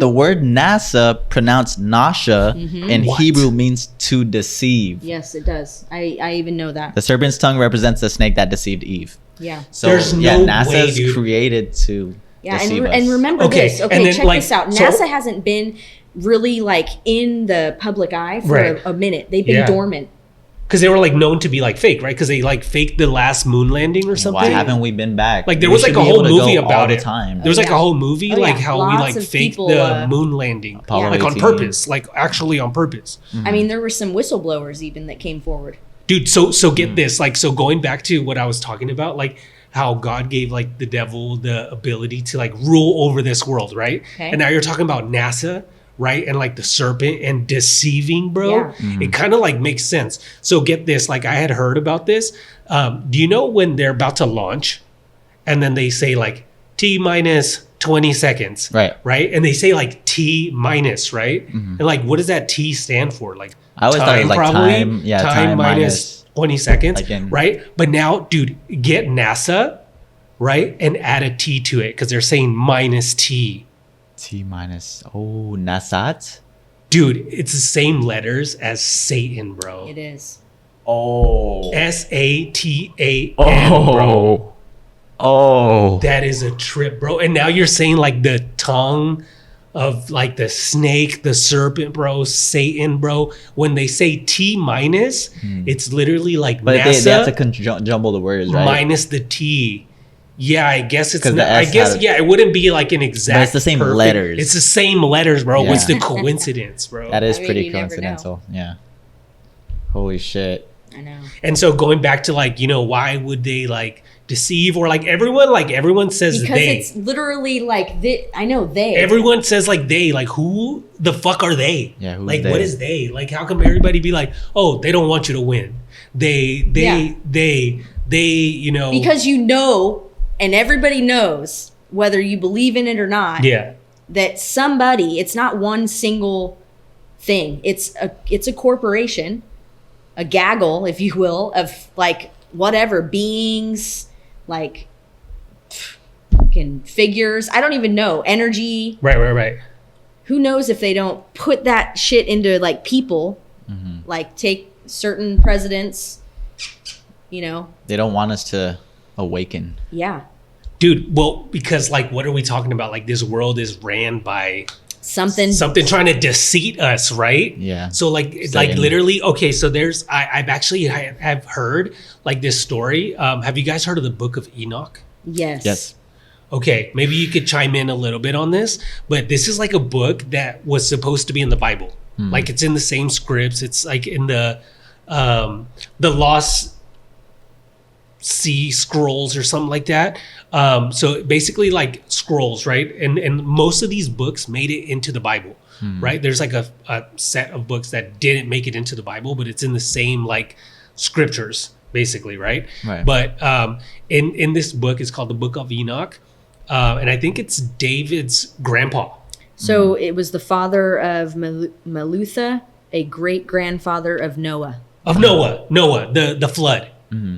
The word NASA, pronounced nasha, in What? Hebrew means to deceive. Yes, it does. I even know that. The serpent's tongue represents the snake that deceived Eve. Yeah. So There's yeah, no NASA way, is dude. created to Yeah, deceive us. and remember Okay, this. and Okay, then, check like, this out. so- NASA hasn't been really like in the public eye for Right. a minute. They've been Yeah. dormant. Because they were like known to be like fake, right? Because they like faked the last moon landing or something. Why haven't we been back? Like there We was like should a be whole able to movie go about all the it. time. There was like Yeah. a whole movie Oh, like yeah. how we Lots like of faked people, the moon landing, Apollo like on 18. purpose, like actually on purpose. I mean, there were some whistleblowers even that came forward. Dude, so Mm. get this, like so going back to what I was talking about, like how God gave like the devil the ability to like rule over this world, right? Okay. And now you're talking about NASA, right? And like the serpent and deceiving, bro. Yeah. It kind of like makes sense. So get this, like I had heard about this. Do you know when they're about to launch and then they say like T minus 20 seconds, Right. Right? And they say like T minus, right? And like, what does that T stand for? Like, I always thought it was like time. Yeah, time minus 20 seconds, like in- right? But now, dude, get NASA, right? And add a T to it because they're saying minus T. T minus. Oh, Nasat. Dude, it's the same letters as Satan, bro. It is. Oh. Satan, bro. Oh. That is a trip, bro. And now you're saying like the tongue of like the snake, the serpent, bro, Satan, bro. When they say T minus, it's literally like But NASA they have to jumble the words, right? minus the T. Yeah, I guess it's 'Cause the not. I S guess had- yeah, it wouldn't be like an exact. But it's the same perfect- letters. It's the same letters, bro. What's Yeah. the coincidence, bro? That is I mean, pretty you never know. coincidental. Yeah. Holy shit. I know. And so going back to like, why would they like deceive or like everyone says Because they. it's literally like I know they. Everyone says like they, like who the fuck are they? Yeah, who's like they? what is they? Like how come everybody be like, oh, they don't want you to win. They, Because and everybody knows, whether you believe in it or not, yeah. that somebody, it's not one single thing. It's a corporation, a gaggle, if you will, of like whatever beings, like fucking figures. I don't even know. Energy. Right. Who knows if they don't put that shit into like people, like take certain presidents, They don't want us to awaken. yeah. Dude, well, because like what are we talking about? Like this world is ran by Something trying to deceit us, right? Yeah. So like it's Satan. like literally, okay, so there's I've heard like this story. Have you guys heard of the Book of Enoch? Yes. Yes. Okay, maybe you could chime in a little bit on this, but this is like a book that was supposed to be in the Bible. Like it's in the same scripts. It's like in the lost sea scrolls or something like that. So basically like scrolls, right? And most of these books made it into the Bible, right? There's like a set of books that didn't make it into the Bible, but it's in the same like scriptures, basically, right? But in this book, it's called the Book of Enoch, and I think it's David's grandpa. So it was the father of Melutha, a great grandfather of Noah. Of Noah, the flood.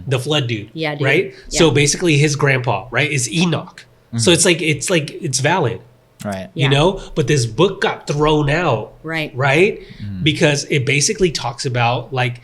The flood dude, yeah, dude. Right? Yeah. So basically his grandpa, right, is Enoch. So it's valid, Right. Yeah. you know? But this book got thrown out, Right. Because it basically talks about like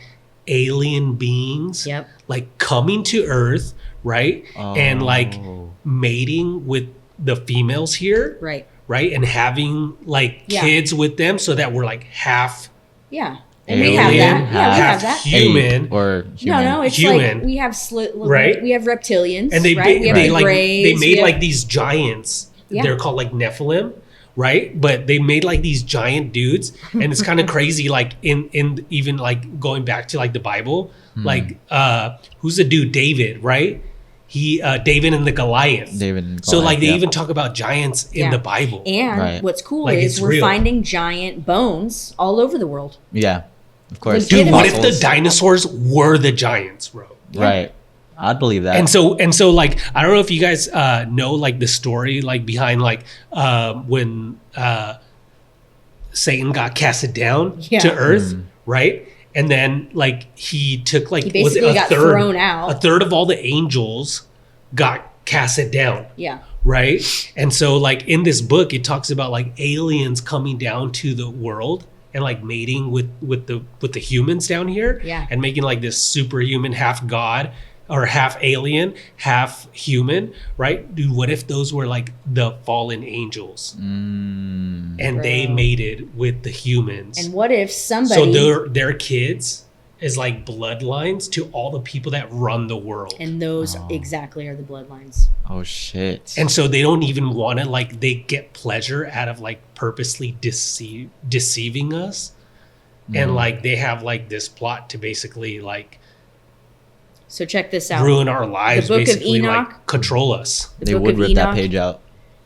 alien beings, Yep. like coming to Earth, right? And like Oh. mating with the females here, Right. right? And having like Yeah. kids with them so that we're like half Yeah. And we have alien, that. Yeah, we have that. human. Or human. No, it's Human. like we have Right? we have reptilians, And they right? We have they the like Greys, they we made have- like these giants. Yeah. They're called like Nephilim, right? But they made like these giant dudes, and it's kind of crazy. Like in even like going back to like the Bible, like who's the dude David, right? He David and the Goliath. David and So like Goliath, they yeah. even talk about giants in Yeah. the Bible. And Right. what's cool Like, is it's we're real. finding giant bones all over the world. Yeah. Of course. Dude, what if the Fossils. dinosaurs were the giants, bro? Right. I'd believe that. And so like I don't know if you guys know like the story like behind like when Satan got casted down Yeah. to Earth, right? And then like he took like He was it basically a got third thrown out. a third of all the angels got casted down, Yeah. right? And so like in this book it talks about like aliens coming down to the world and like mating with the humans down here, Yeah. and making like this superhuman half god or half alien, half human, right? Dude, what if those were like the fallen angels and they Bro. mated with the humans? And what if so somebody their kids is like bloodlines to all the people that run the world. and those exactly are the bloodlines. Oh shit. And so they don't even want to like they get pleasure out of like purposely deceiving us. And like they have like this plot to basically like So check this out. ruin our lives, Book of basically Enoch. like control us. they Book would of rip that Enoch. page out.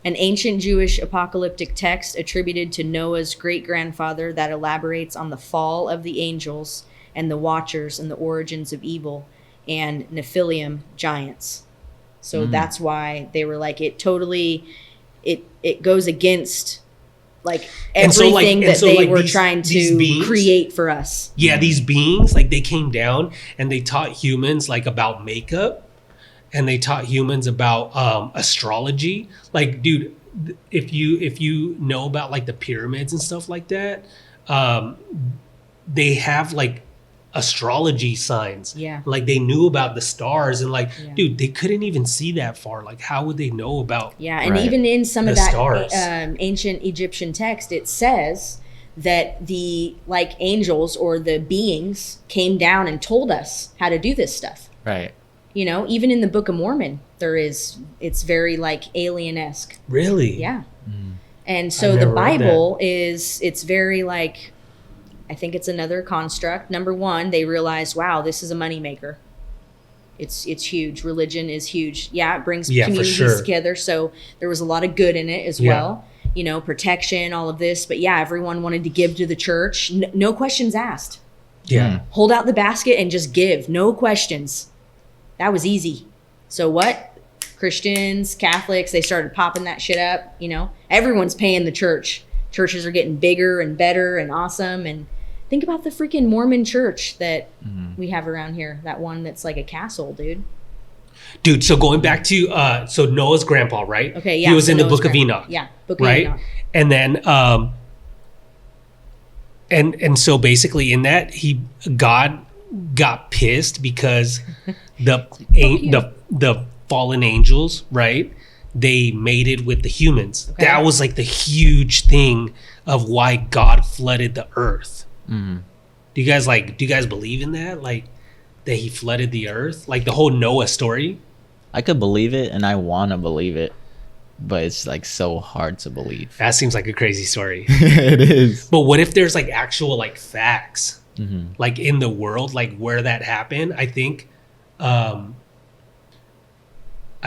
An ancient Jewish apocalyptic text attributed to Noah's great-grandfather that elaborates on the fall of the angels and the Watchers and the origins of evil and Nephilim giants. So that's why they were like it goes against like And so, like- everything and that so, they like, were these- trying these to beings- create for us. Yeah, these beings, like they came down and they taught humans like about makeup, and they taught humans about astrology. Like, dude, if you know about like the pyramids and stuff like that, they have like astrology signs. Yeah. Like they knew about the stars and like, Yeah. dude, they couldn't even see that far. Like, how would they know about? Yeah, and Right. even in some of The that stars. ancient Egyptian text, it says that the like angels or the beings came down and told us how to do this stuff. Right. You know, even in the Book of Mormon, it's very like alien-esque. Really? Yeah. And so I've the never read Bible it's very like, I think it's another construct. Number one, they realize, wow, this is a moneymaker. It's huge. Religion is huge. Yeah, it brings Yeah, for communities sure. together. So there was a lot of good in it as Yeah. well. You know, protection, all of this. But yeah, everyone wanted to give to the church. No questions asked. Yeah. Hold out the basket and just give. No questions. That was easy. So what? Christians, Catholics, they started popping that shit up. You know, everyone's paying the church. Churches are getting bigger and better and awesome. And think about the freaking Mormon church that we have around here. That one that's like a castle, dude. Dude, so going back to so Noah's grandpa, right? Okay, yeah. He was so in the Noah's Book of grandpa. Enoch. Yeah, Book of Right? Enoch. And then and so basically in that God got pissed because the fallen angels, right? They mated with the humans. Okay. That was like the huge thing of why God flooded the earth. Mm-hmm. Do you guys believe in that? Like that he flooded the earth? Like the whole Noah story? I could believe it and I want to believe it, but it's like so hard to believe. That seems like a crazy story. It is. But what if there's like actual like facts Mm-hmm. like in the world like where that happened? I think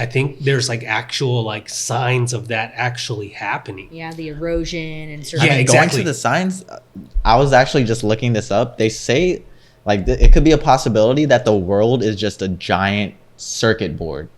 I think there's like actual like signs of that actually happening. Yeah, the erosion and Yeah, I mean, exactly. going to the signs, I was actually just looking this up. They say like it could be a possibility that the world is just a giant circuit board.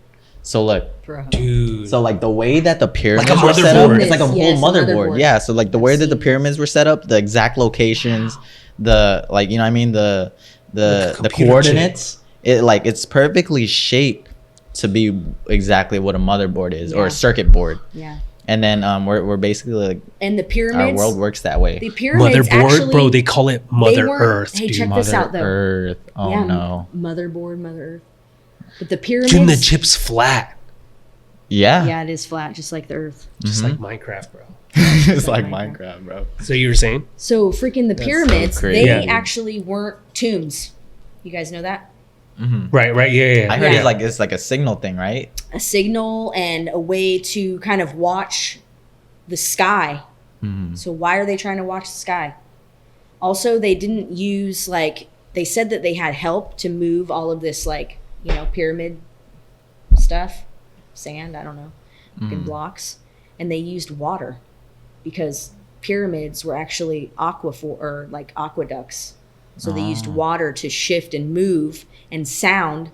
So look, Bro. Dude. so like the way that the pyramids Like a were set up, motherboard. it's like a whole Yes, a motherboard. motherboard. Yeah. So like the way that the seen pyramids were set up, the exact locations, the like you know what I mean the Like a the computer coordinates. It like it's perfectly shaped to be exactly what a motherboard is or Yeah. a circuit board. Yeah. And then we're basically like And the our pyramids. world works that way. The pyramids Motherboard, actually, bro. They call it Mother weren't- Earth, hey, dude. check this out, though. Earth. Oh yeah, no. Motherboard, Mother Earth. But the pyramids. Dude, the chip's flat, Yeah. Yeah, it is flat, just like the Earth. just Mhm. like Minecraft, bro. It's like like Minecraft. Minecraft, bro. So you were saying? So freaking the That's so pyramids, crazy. they Yeah. actually weren't tombs. You guys know that? Right, yeah. I heard Yeah. it's like a signal thing, right? A signal and a way to kind of watch the sky. So why are they trying to watch the sky? Also, they didn't use like they said that they had help to move all of this like, you know, pyramid stuff, sand, I don't know, fucking blocks, and they used water because pyramids were actually aqueducts. So they used water to shift and move and sound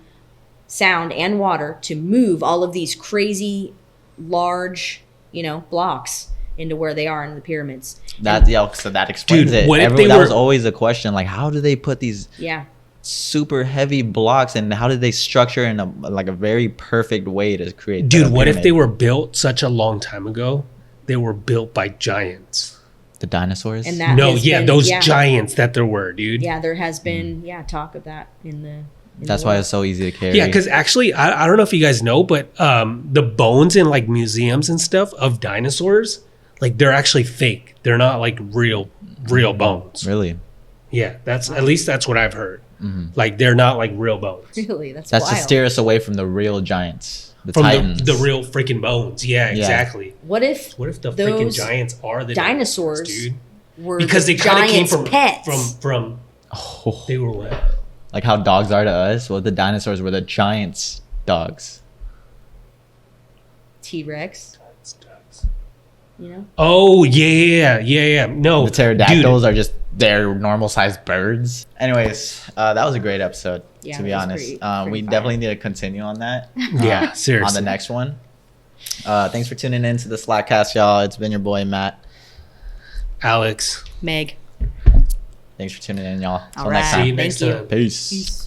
and water to move all of these crazy large, you know, blocks into where they are in the pyramids. So that explains Dude, it. what if Everyone, they that were- was always a question. Like, how do they put these Yeah. super heavy blocks, and how did they structure in a very perfect way to create? Dude, the what if pyramid? they were built such a long time ago? They were built by giants. the dinosaurs? And that No, has yeah, been- those yeah. giants that there were, dude. Yeah, there has been talk of that in the That's why it's so easy to carry. Yeah, because actually, I don't know if you guys know, but the bones in like museums and stuff of dinosaurs, like they're actually fake. They're not like real bones. really, Yeah, that's at least that's what I've heard. Like they're not like real bones really that's that's wild. to steer us away from the real giants, the from titans. the real freaking bones. Yeah, exactly. What if What if the freaking those giants are the dinosaurs dude? were Because the they kind of came giants' from pets? from Oh, they were what? like how dogs are to us. Well, the dinosaurs were the giants' dogs. T-Rex, you know? Oh yeah. No, The pterodactyls are just their normal sized birds. Anyways, that was a great episode. Yeah, to be it was honest, pretty fire. we definitely need to continue on that. Yeah, seriously. On the next one. Thanks for tuning in to the SlattCast, y'all. It's been your boy Matt. Alex. Meg. Thanks for tuning in, y'all. All Till next right. time. See you next Thank you. time. Peace. Peace.